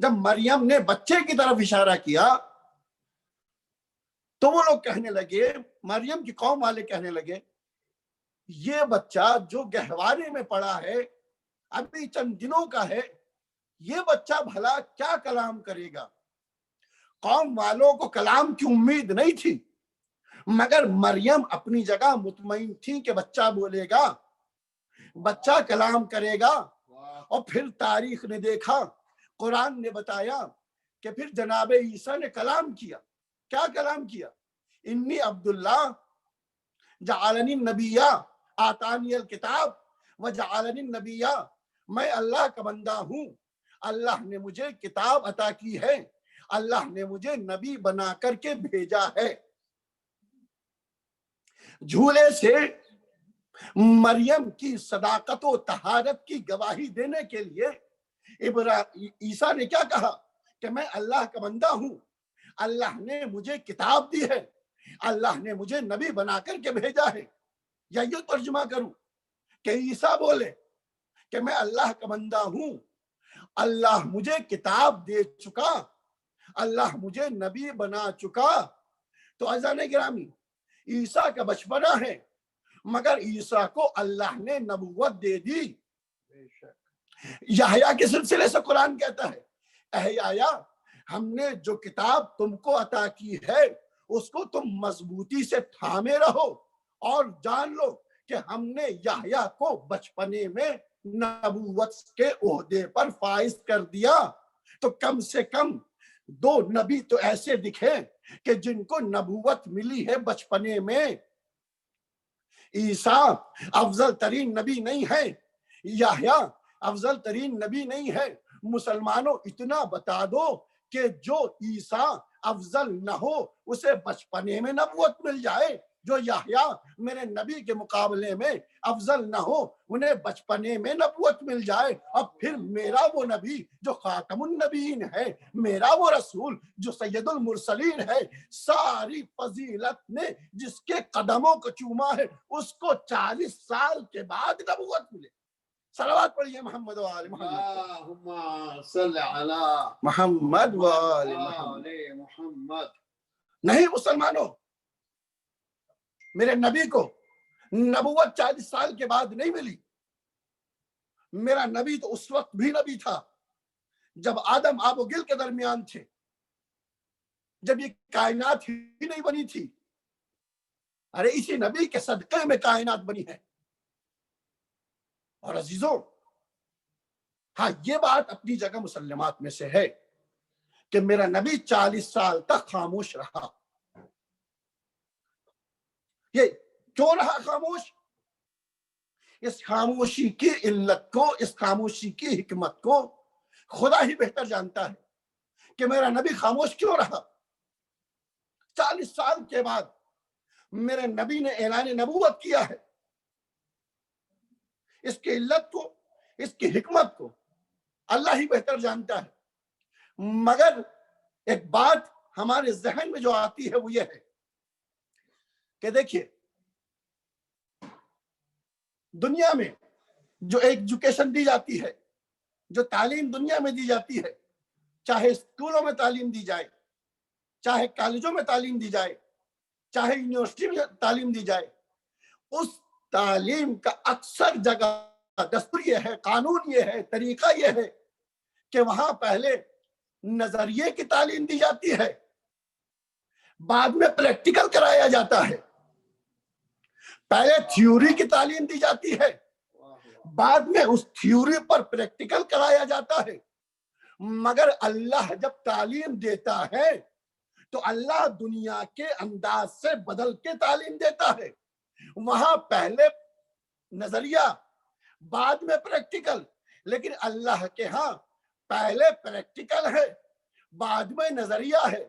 جب مریم نے بچے کی طرف اشارہ کیا تو وہ لوگ کہنے لگے، مریم کی قوم والے کہنے لگے، یہ بچہ جو گہوارے میں پڑا ہے، ابھی چند دنوں کا ہے، یہ بچہ بھلا کیا کلام کرے گا؟ قوم والوں کو کلام کی امید نہیں تھی، مگر مریم اپنی جگہ مطمئن تھی کہ بچہ بولے گا، بچہ کلام کرے گا۔ اور پھر تاریخ نے دیکھا، قرآن نے بتایا کہ پھر جناب عیسیٰ نے کلام کیا۔ کیا کلام کیا؟ انی عبداللہ جعلنی النبیہ آتانی الکتاب وجعلنی النبیہ، میں اللہ کا بندہ ہوں، اللہ نے مجھے کتاب عطا کی ہے، اللہ نے مجھے نبی بنا کر کے بھیجا ہے۔ جھولے سے مریم کی صداقت و طہارت کی گواہی دینے کے لیے عیسیٰ نے کیا کہا کہ میں اللہ کا بندہ ہوں، اللہ نے مجھے کتاب دی ہے، اللہ نے مجھے نبی بنا کر کے بھیجا ہے۔ یا یہ ترجمہ کروں کہ عیسیٰ بولے کہ میں اللہ کا بندہ ہوں، اللہ مجھے کتاب دے چکا، اللہ مجھے نبی بنا چکا۔ تو عزیزان گرامی، عیسیٰ کا بچپنا ہے، مگر عیسیٰ کو اللہ نے نبوت دے دی۔ یحییٰ کے سلسلے سے قرآن کہتا ہے، اے یحییٰ، ہم نے جو کتاب تم کو عطا کی ہے اس کو تم مضبوطی سے تھامے رہو، اور جان لو کہ ہم نے یحییٰ کو بچپنے میں نبوت کے عہدے پر فائز کر دیا۔ تو کم سے کم 2 نبی تو ایسے دکھے کہ جن کو نبوت ملی ہے بچپنے میں۔ عیسیٰ افضل ترین نبی نہیں ہے، یحییٰ افضل ترین نبی نہیں ہے۔ مسلمانوں اتنا بتا دو کہ جو عیسیٰ افضل نہ ہو اسے بچپنے میں نبوت مل جائے، جو یحییٰ میرے نبی کے مقابلے میں افضل نہ ہو انہیں بچپنے میں نبوت مل جائے۔ اب پھر میرا وہ نبی جو خاتم النبیین ہے، میرا وہ رسول جو سید المرسلین ہے، ساری فضیلت نے جس کے قدموں کو چوما ہے، اس کو 40 سال کے بعد نبوت ملے۔ صلوات پڑھیے محمد و آل محمد، اللہم صل علی محمد و آل محمد۔ نہیں مسلمانوں، میرے نبی کو نبوت 40 سال کے بعد نہیں ملی۔ میرا نبی تو اس وقت بھی نبی تھا جب آدم آب و گل کے درمیان تھے، جب یہ کائنات ہی نہیں بنی تھی۔ ارے اسی نبی کے صدقے میں کائنات بنی ہے۔ اور عزیزوں، ہاں یہ بات اپنی جگہ مسلمات میں سے ہے کہ میرا نبی 40 سال تک خاموش رہا۔ یہ کیوں رہا خاموش؟ اس خاموشی کی علت کو، اس خاموشی کی حکمت کو خدا ہی بہتر جانتا ہے کہ میرا نبی خاموش کیوں رہا۔ 40 سال کے بعد میرے نبی نے اعلان نبوت کیا ہے۔ اس کی علت کو، اس کی حکمت کو اللہ ہی بہتر جانتا ہے، مگر ایک بات ہمارے ذہن میں جو آتی ہے وہ یہ ہے کہ دیکھیے، دنیا میں جو ایجوکیشن دی جاتی ہے، جو تعلیم دنیا میں دی جاتی ہے، چاہے اسکولوں میں تعلیم دی جائے، چاہے کالجوں میں تعلیم دی جائے، چاہے یونیورسٹی میں تعلیم دی جائے، اس تعلیم کا اکثر جگہ دستور یہ ہے، قانون یہ ہے، طریقہ یہ ہے کہ وہاں پہلے نظریے کی تعلیم دی جاتی ہے، بعد میں پریکٹیکل کرایا جاتا ہے۔ پہلے تھیوری کی تعلیم دی جاتی ہے، بعد میں اس تھیوری پر پریکٹیکل کرایا جاتا ہے۔ مگر اللہ جب تعلیم دیتا ہے تو اللہ دنیا کے انداز سے بدل کے تعلیم دیتا ہے۔ وہاں پہلے نظریہ، بعد میں پریکٹیکل، لیکن اللہ کے ہاں پہلے پریکٹیکل ہے، بعد میں نظریہ ہے۔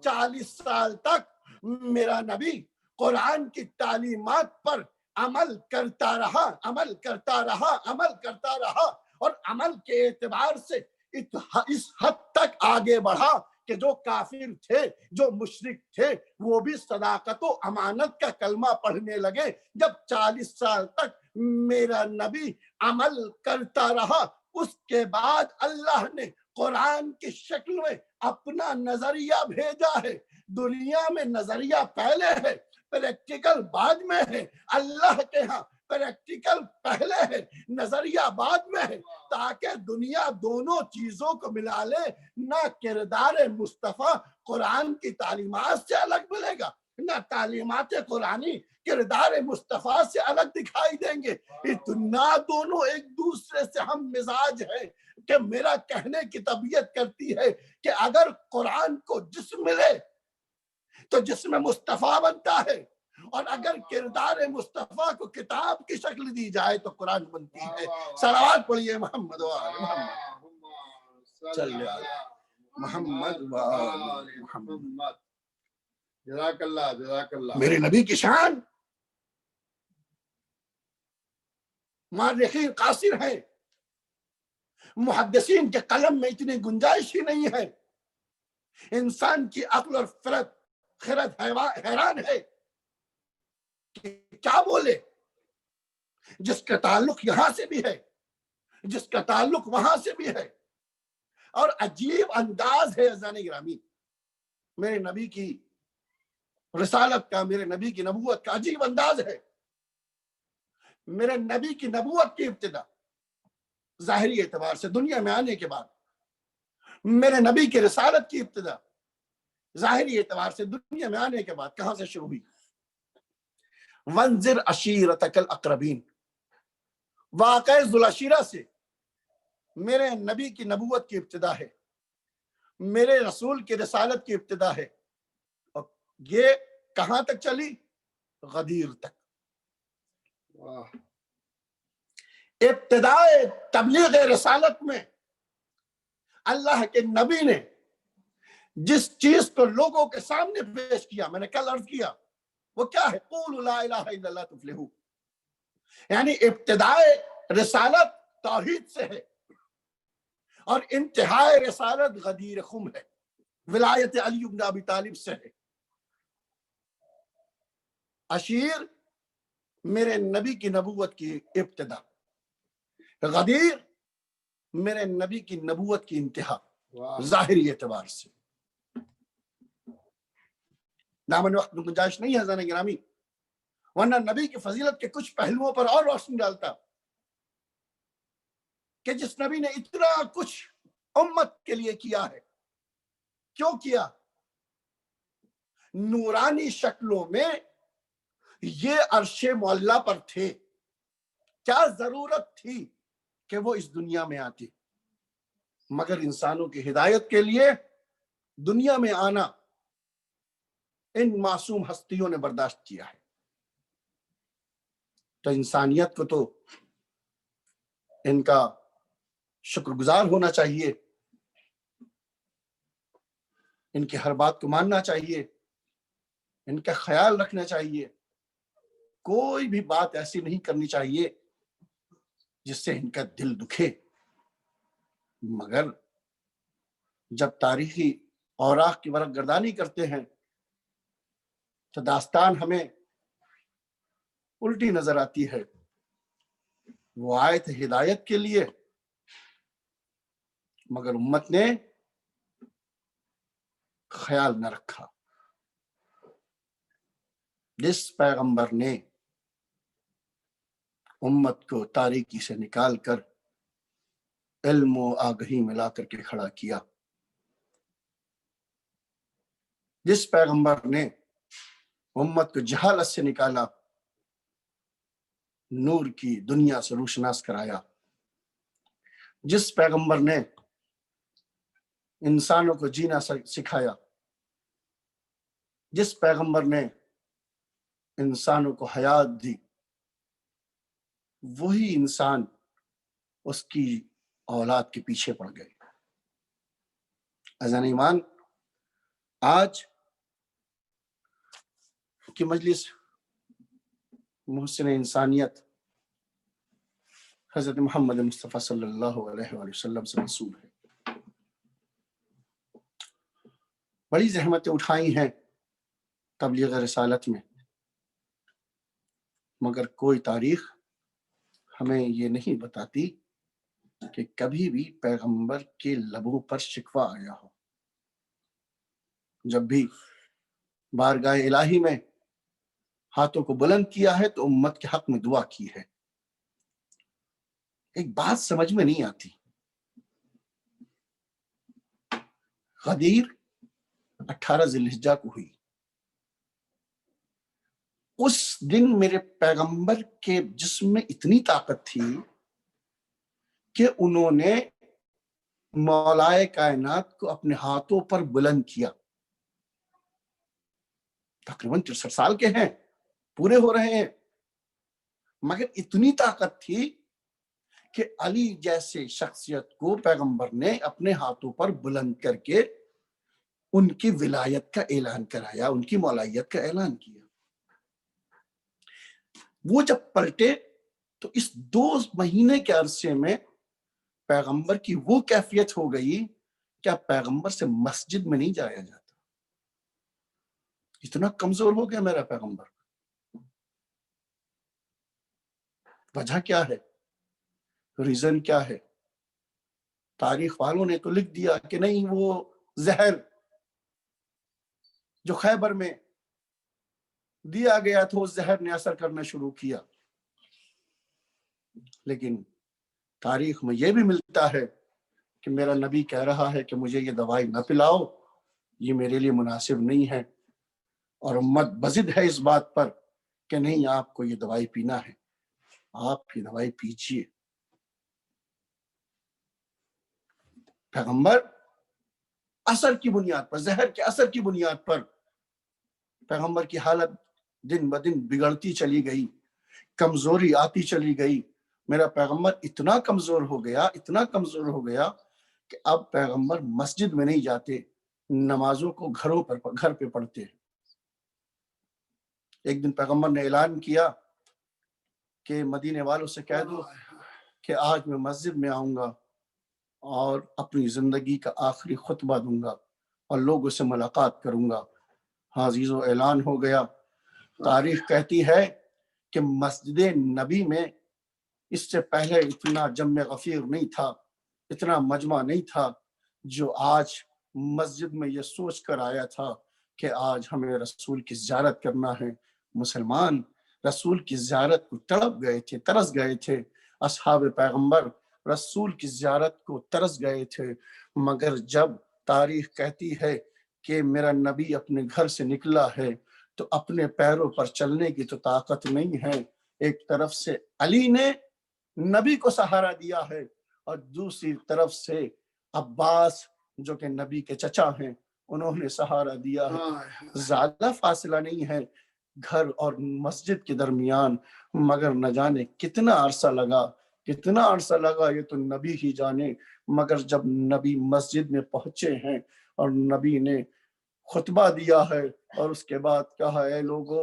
40 سال تک میرا نبی قرآن کی تعلیمات پر عمل کرتا رہا، عمل کرتا رہا، عمل کرتا رہا، اور عمل کے اعتبار سے اس حد تک آگے بڑھا کہ جو کافر تھے، جو مشرک تھے، وہ بھی صداقت و امانت کا کلمہ پڑھنے لگے۔ جب 40 سال تک میرا نبی عمل کرتا رہا، اس کے بعد اللہ نے قرآن کی شکل میں اپنا نظریہ بھیجا ہے. دنیا میں نظریہ پہلے ہے، پریکٹیکل بعد میں ہے. اللہ کے ہاں پریکٹیکل پہلے ہے، نظریہ بعد میں ہے، تاکہ دنیا دونوں چیزوں کو ملا لے. نہ کردار مصطفیٰ قرآن کی تعلیمات سے الگ ملے گا، نہ تعلیمات قرآنی کردار مصطفیٰ سے الگ دکھائی دیں گے. اتنا دونوں ایک دوسرے سے ہم مزاج ہے کہ میرا کہنے کی طبیعت کرتی ہے کہ اگر قرآن کو جسم ملے تو جسم مصطفیٰ بنتا ہے، اور اگر کردار مصطفیٰ کو کتاب کی شکل دی جائے تو قرآن بنتی ہے. صلوات پڑھیے محمد و آل محمد، صلی محمد و آل محمد. جزاک اللہ جزاک اللہ. میرے نبی کی شان مؤرخین قاصر ہیں، محدثین کے قلم میں اتنی گنجائش ہی نہیں ہے. انسان کی عقل اور خرد حیران ہے کہ کیا بولے، جس کا تعلق یہاں سے بھی ہے، جس کا تعلق وہاں سے بھی ہے. اور عجیب انداز ہے اذان گرامی، میرے نبی کی رسالت کا، میرے نبی کی نبوت کا عجیب انداز ہے. میرے نبی کی نبوت کی ابتدا ظاہری اعتبار سے دنیا میں آنے کے بعد، میرے نبی کی رسالت کی ابتدا ظاہری اعتبار سے دنیا میں آنے کے بعد کہاں سے شروع ہوئی؟ وانذر عشیرتک الاقربین. واقع ذوالعشیرہ سے میرے نبی کی نبوت کی ابتدا ہے، میرے رسول کی رسالت کی ابتدا ہے. اور یہ کہاں تک چلی؟ غدیر تک. ابتدائے تبلیغ رسالت میں اللہ کے نبی نے جس چیز کو لوگوں کے سامنے پیش کیا، میں نے کل عرض کیا، وہ کیا ہے؟ قولوا لا الہ الا اللہ تفلحوا. یعنی ابتدائے رسالت توحید سے ہے، اور انتہائے رسالت غدیر خم ہے، ولایت علی بن ابی طالب سے ہے. عشیر میرے نبی کی نبوت کی ابتدا، غدیر میرے نبی کی نبوت کی انتہا ظاہری اعتبار سے. دامن وقت میں گنجائش نہیں ہے زن گرامی، ورنہ نبی کی فضیلت کے کچھ پہلوؤں پر اور روشنی ڈالتا کہ جس نبی نے اتنا کچھ امت کے لیے کیا ہے، کیوں کیا؟ نورانی شکلوں میں یہ عرش معلیٰ پر تھے، کیا ضرورت تھی کہ وہ اس دنیا میں آتے؟ مگر انسانوں کی ہدایت کے لیے دنیا میں آنا ان معصوم ہستیوں نے برداشت کیا ہے. تو انسانیت کو تو ان کا شکر گزار ہونا چاہیے، ان کی ہر بات کو ماننا چاہیے، ان کا خیال رکھنا چاہیے. کوئی بھی بات ایسی نہیں کرنی چاہیے جس سے ان کا دل دکھے. مگر جب تاریخی اوراق کی ورق گردانی کرتے ہیں تو داستان ہمیں الٹی نظر آتی ہے. وہ آئے تھے ہدایت کے لیے، مگر امت نے خیال نہ رکھا. جس پیغمبر نے امت کو تاریکی سے نکال کر علم و آگہی میں لا کر کے کھڑا کیا، جس پیغمبر نے امت کو جہالت سے نکالا، نور کی دنیا سے روشناس کرایا، جس پیغمبر نے انسانوں کو جینا سکھایا، جس پیغمبر نے انسانوں کو حیات دی، وہی انسان اس کی اولاد کے پیچھے پڑ گئے. عزیزان ایمان، آج کی مجلس محسن انسانیت حضرت محمد مصطفیٰ صلی اللہ علیہ وآلہ وسلم سے منسوب ہے. بڑی زحمتیں اٹھائی ہیں تبلیغ رسالت میں، مگر کوئی تاریخ ہمیں یہ نہیں بتاتی کہ کبھی بھی پیغمبر کے لبوں پر شکوہ آیا ہو، جب بھی بارگاہ الہی میں ہاتھوں کو بلند کیا ہے تو امت کے حق میں دعا کی ہے۔ ایک بات سمجھ میں نہیں آتی، غدیر 18 ذی الحجہ کو ہوئی، اس دن میرے پیغمبر کے جسم میں اتنی طاقت تھی کہ انہوں نے مولائے کائنات کو اپنے ہاتھوں پر بلند کیا۔ تقریباً 63 سال کے ہیں، پورے ہو رہے ہیں، مگر اتنی طاقت تھی کہ علی جیسے شخصیت کو پیغمبر نے اپنے ہاتھوں پر بلند کر کے ان کی ولایت کا اعلان کرایا، ان کی مولائیت کا اعلان کیا۔ وہ جب پلٹے تو اس 2 مہینے کے عرصے میں پیغمبر کی وہ کیفیت ہو گئی کہ اب پیغمبر سے مسجد میں نہیں جایا جاتا، اتنا کمزور ہو گیا میرا پیغمبر۔ وجہ کیا ہے؟ ریزن کیا ہے؟ تاریخ والوں نے تو لکھ دیا کہ نہیں، وہ زہر جو خیبر میں دیا گیا تھا اس زہر نے اثر کرنا شروع کیا، لیکن تاریخ میں یہ بھی ملتا ہے کہ میرا نبی کہہ رہا ہے کہ مجھے یہ دوائی نہ پلاؤ، یہ میرے لیے مناسب نہیں ہے، اور امت بضد ہے اس بات پر کہ نہیں، آپ کو یہ دوائی پینا ہے، آپ یہ دوائی پیجیے۔ پیغمبر اثر کی بنیاد پر، زہر کے اثر کی بنیاد پر پیغمبر کی حالت دن بدن بگڑتی چلی گئی، کمزوری آتی چلی گئی۔ میرا پیغمبر اتنا کمزور ہو گیا، اتنا کمزور ہو گیا کہ اب پیغمبر مسجد میں نہیں جاتے، نمازوں کو گھر پہ پڑھتے ہیں۔ ایک دن پیغمبر نے اعلان کیا کہ مدینے والوں سے کہہ دو کہ آج میں مسجد میں آؤں گا اور اپنی زندگی کا آخری خطبہ دوں گا اور لوگوں سے ملاقات کروں گا۔ عزیزو، اعلان ہو گیا۔ تاریخ کہتی ہے کہ مسجد نبی میں اس سے پہلے اتنا جمع غفیر نہیں تھا، اتنا مجمع نہیں تھا جو آج مسجد میں یہ سوچ کر آیا تھا کہ آج ہمیں رسول کی زیارت کرنا ہے۔ مسلمان رسول کی زیارت کو تڑپ گئے تھے، ترس گئے تھے۔ اصحاب پیغمبر رسول کی زیارت کو ترس گئے تھے، مگر جب تاریخ کہتی ہے کہ میرا نبی اپنے گھر سے نکلا ہے تو اپنے پیروں پر چلنے کی تو طاقت نہیں ہے۔ ایک طرف سے علی نے نبی کو سہارا دیا ہے اور دوسری طرف سے عباس جو کہ نبی کے چچا ہیں انہوں نے سہارا دیا ہے۔ زیادہ فاصلہ نہیں ہے گھر اور مسجد کے درمیان، مگر نہ جانے کتنا عرصہ لگا، کتنا عرصہ لگا یہ تو نبی ہی جانے۔ مگر جب نبی مسجد میں پہنچے ہیں اور نبی نے خطبہ دیا ہے اور اس کے بعد کہا، اے لوگو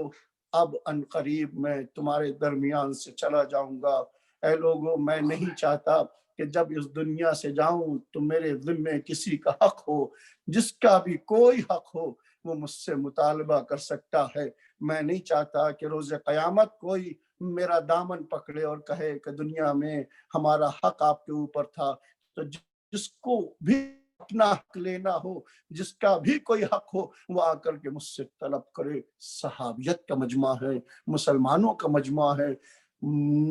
اب ان قریب میں تمہارے درمیان سے چلا جاؤں گا۔ اے لوگو میں نہیں چاہتا کہ جب اس دنیا سے جاؤں تو میرے ذمے کسی کا حق ہو، جس کا بھی کوئی حق ہو وہ مجھ سے مطالبہ کر سکتا ہے۔ میں نہیں چاہتا کہ روز قیامت کوئی میرا دامن پکڑے اور کہے کہ دنیا میں ہمارا حق آپ کے اوپر تھا۔ تو جس کو بھی اپنا حق لینا ہو، جس کا بھی کوئی حق ہو، وہ آ کر کے مجھ سے طلب کرے۔ صحابیت کا مجمع ہے، مسلمانوں کا مجمع ہے۔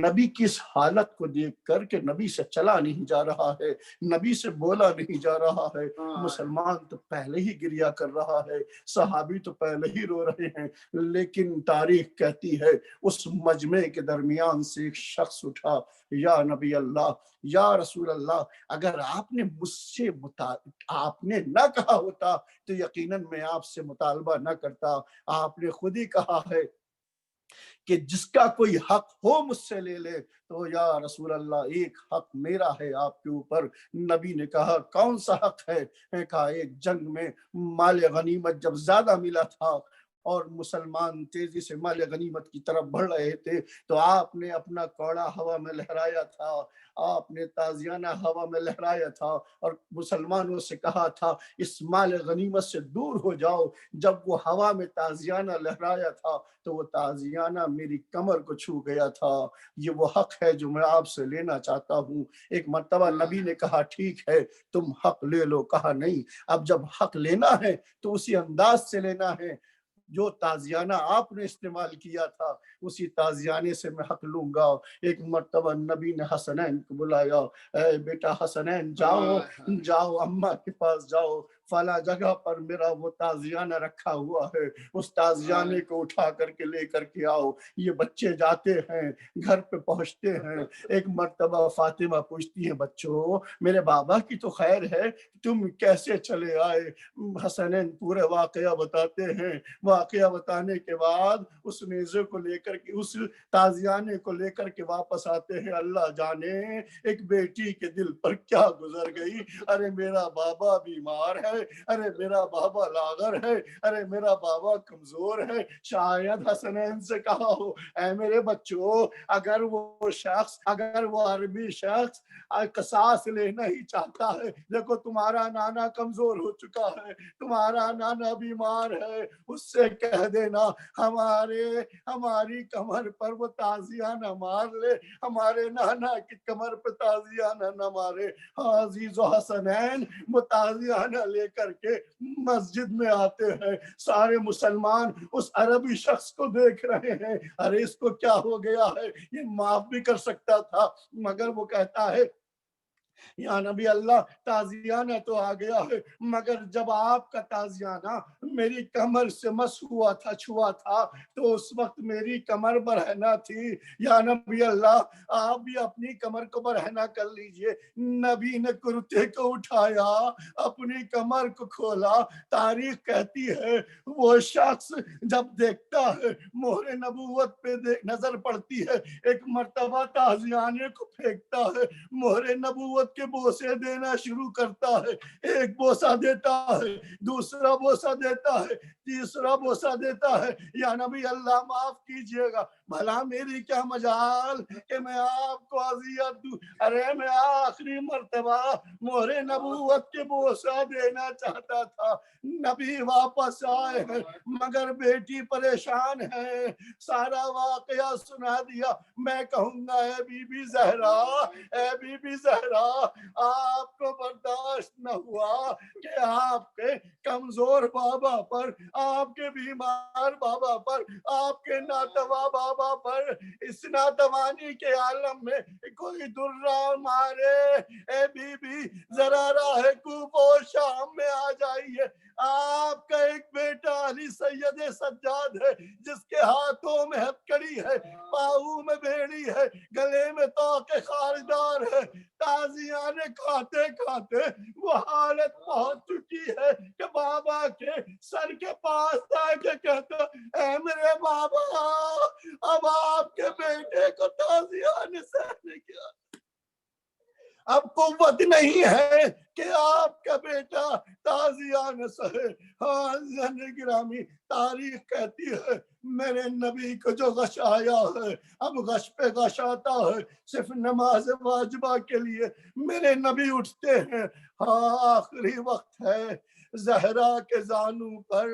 نبی کی اس حالت کو دیکھ کر کہ نبی سے چلا نہیں جا رہا ہے، نبی سے بولا نہیں جا رہا ہے، مسلمان تو پہلے ہی گریا کر رہا ہے، صحابی تو پہلے ہی رو رہے ہیں۔ لیکن تاریخ کہتی ہے اس مجمع کے درمیان سے ایک شخص اٹھا، یا نبی اللہ، یا رسول اللہ، اگر آپ نے مجھ سے آپ نے نہ کہا ہوتا تو یقیناً میں آپ سے مطالبہ نہ کرتا۔ آپ نے خود ہی کہا ہے کہ جس کا کوئی حق ہو مجھ سے لے لے۔ تو یا رسول اللہ ایک حق میرا ہے آپ کے اوپر۔ نبی نے کہا کون سا حق ہے؟ کہا ایک جنگ میں مال غنیمت جب زیادہ ملا تھا اور مسلمان تیزی سے مال غنیمت کی طرف بڑھ رہے تھے تو آپ نے اپنا کوڑا ہوا میں لہرایا تھا، آپ نے تازیانہ ہوا میں لہرایا تھا اور مسلمانوں سے کہا تھا اس مال غنیمت سے دور ہو جاؤ۔ جب وہ ہوا میں تازیانہ لہرایا تھا تو وہ تازیانہ میری کمر کو چھو گیا تھا۔ یہ وہ حق ہے جو میں آپ سے لینا چاہتا ہوں۔ ایک مرتبہ نبی نے کہا ٹھیک ہے تم حق لے لو، کہا نہیں، اب جب حق لینا ہے تو اسی انداز سے لینا ہے جو تازیانہ آپ نے استعمال کیا تھا، اسی تازیانے سے میں حق لوں گا۔ ایک مرتبہ نبی نے حسنین کو بلایا، اے بیٹا حسنین جاؤ جاؤ اماں کے پاس جاؤ، فلاں جگہ پر میرا وہ تازیانہ رکھا ہوا ہے، اس تازیانے کو اٹھا کر کے لے کر کے آؤ۔ یہ بچے جاتے ہیں، گھر پہ پہنچتے ہیں، ایک مرتبہ فاطمہ پوچھتی ہیں بچوں میرے بابا کی تو خیر ہے، تم کیسے چلے آئے؟ حسنین پورے واقعہ بتاتے ہیں۔ واقعہ بتانے کے بعد اس نیزے کو لے کر کے، اس تازیانے کو لے کر کے واپس آتے ہیں۔ اللہ جانے ایک بیٹی کے دل پر کیا گزر گئی، ارے میرا بابا بیمار ہے، ارے میرا بابا لاغر ہے، ارے میرا بابا کمزور ہے۔ شاید حسنین سے کہا ہو اے میرے بچوں، اگر وہ شخص، اگر وہ عربی شخص قصاص لینا ہی چاہتا ہے، دیکھو تمہارا نانا کمزور ہو چکا ہے، تمہارا نانا بیمار ہے، اس سے کہہ دینا ہماری کمر پر وہ تازیانہ مار لے، ہمارے نانا کی کمر پہ تازیانہ نہ مارے۔ عزیز و حسنین وہ تازیانہ لے کر کے مسجد میں آتے ہیں، سارے مسلمان اس عربی شخص کو دیکھ رہے ہیں، ارے اس کو کیا ہو گیا ہے، یہ معاف بھی کر سکتا تھا، مگر وہ کہتا ہے یا نبی اللہ تازیانہ تو آ گیا ہے، مگر جب آپ کا تازیانہ میری کمر سے مس ہوا تھا، چھوا تھا، تو اس وقت میری کمر برہنہ تھی، یا نبی اللہ آپ بھی اپنی کمر کو برہنہ کر لیجئے۔ نبی نے کرتے کو اٹھایا، اپنی کمر کو کھولا۔ تاریخ کہتی ہے وہ شخص جب دیکھتا ہے مہر نبوت پہ نظر پڑتی ہے، ایک مرتبہ تازیانے کو پھینکتا ہے، مہر نبوت کے بوسے دینا شروع کرتا ہے، ایک بوسہ دیتا ہے، دوسرا بوسہ دیتا ہے، تیسرا بوسہ دیتا ہے۔ یا نبی اللہ معاف کیجئے گا، بھلا میری کیا مجال کہ میں آپ کو اذیت دوں، ارے میں آخری مرتبہ مہر نبوت کے بوسہ دینا چاہتا تھا۔ نبی واپس آئے ہیں مگر بیٹی پریشان ہے، سارا واقعہ سنا دیا۔ میں کہوں گا اے بی بی زہرا، اے بی بی زہرا، آپ کو برداشت نہ ہوا کہ آپ کے کمزور بابا پر، آپ کے بیمار بابا پر، آپ کے ناتوا بابا پر اس ناتوانی کے عالم میں کوئی درہ مارے۔ اے بی بی ذرا راہ کوفہ و شام میں آ جائیے، آپ کا ایک بیٹا علی سید سجاد ہے جس کے ہاتھوں میں ہتکڑی ہے، پاؤں میں بیڑی ہے، گلے میں طوق خاردار ہے۔ تازیانے کھاتے کھاتے وہ حالت پہنچ چکی ہے کہ بابا کے سر کے پاس آ کے کہتا اے میرے بابا اب آپ کے بیٹے کو تازیانے سہنے کیا، اب قوت نہیں ہے کہ آپ کا بیٹا تازیانہ سہے۔ ہاں ذہن گرامی، تاریخ کہتی ہے میرے نبی کو جو غش آیا ہے اب غش پہ غش آتا ہے، صرف نماز واجبہ کے لیے میرے نبی اٹھتے ہیں۔ ہاں آخری وقت ہے، زہرا کے زانوں پر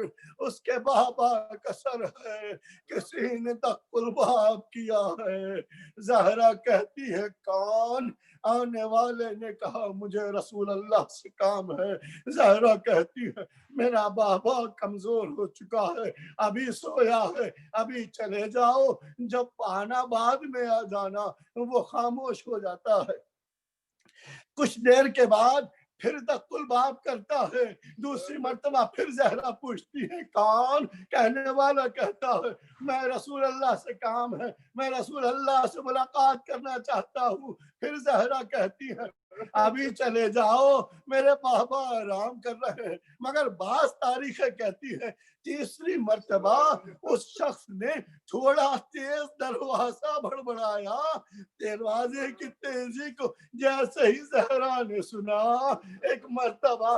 اس کے بابا کا سر ہے، کسی نے دق الباب کیا ہے۔ زہرا کہتی ہے کون؟ آنے والے نے کہا مجھے رسول اللہ سے کام ہے۔ زہرا کہتی ہے میرا بابا کمزور ہو چکا ہے، ابھی سویا ہے، ابھی چلے جاؤ، جب آنا بعد میں آ جانا۔ وہ خاموش ہو جاتا ہے، کچھ دیر کے بعد پھر دق الباب کرتا ہے، دوسری مرتبہ پھر زہرا پوچھتی ہے کون؟ کہنے والا کہتا ہے میں رسول اللہ سے کام ہے، میں رسول اللہ سے ملاقات کرنا چاہتا ہوں۔ پھر زہرا کہتی ہے ابھی چلے جاؤ، میرے بابا آرام کر رہے ہیں۔ مگر بعض تاریخیں کہتی ہے تیسری مرتبہ اس شخص نے تھوڑا تیز دروازہ بڑبڑایا، دروازے کی تیزی کو جیسے ہی زہرا نے سنا، ایک مرتبہ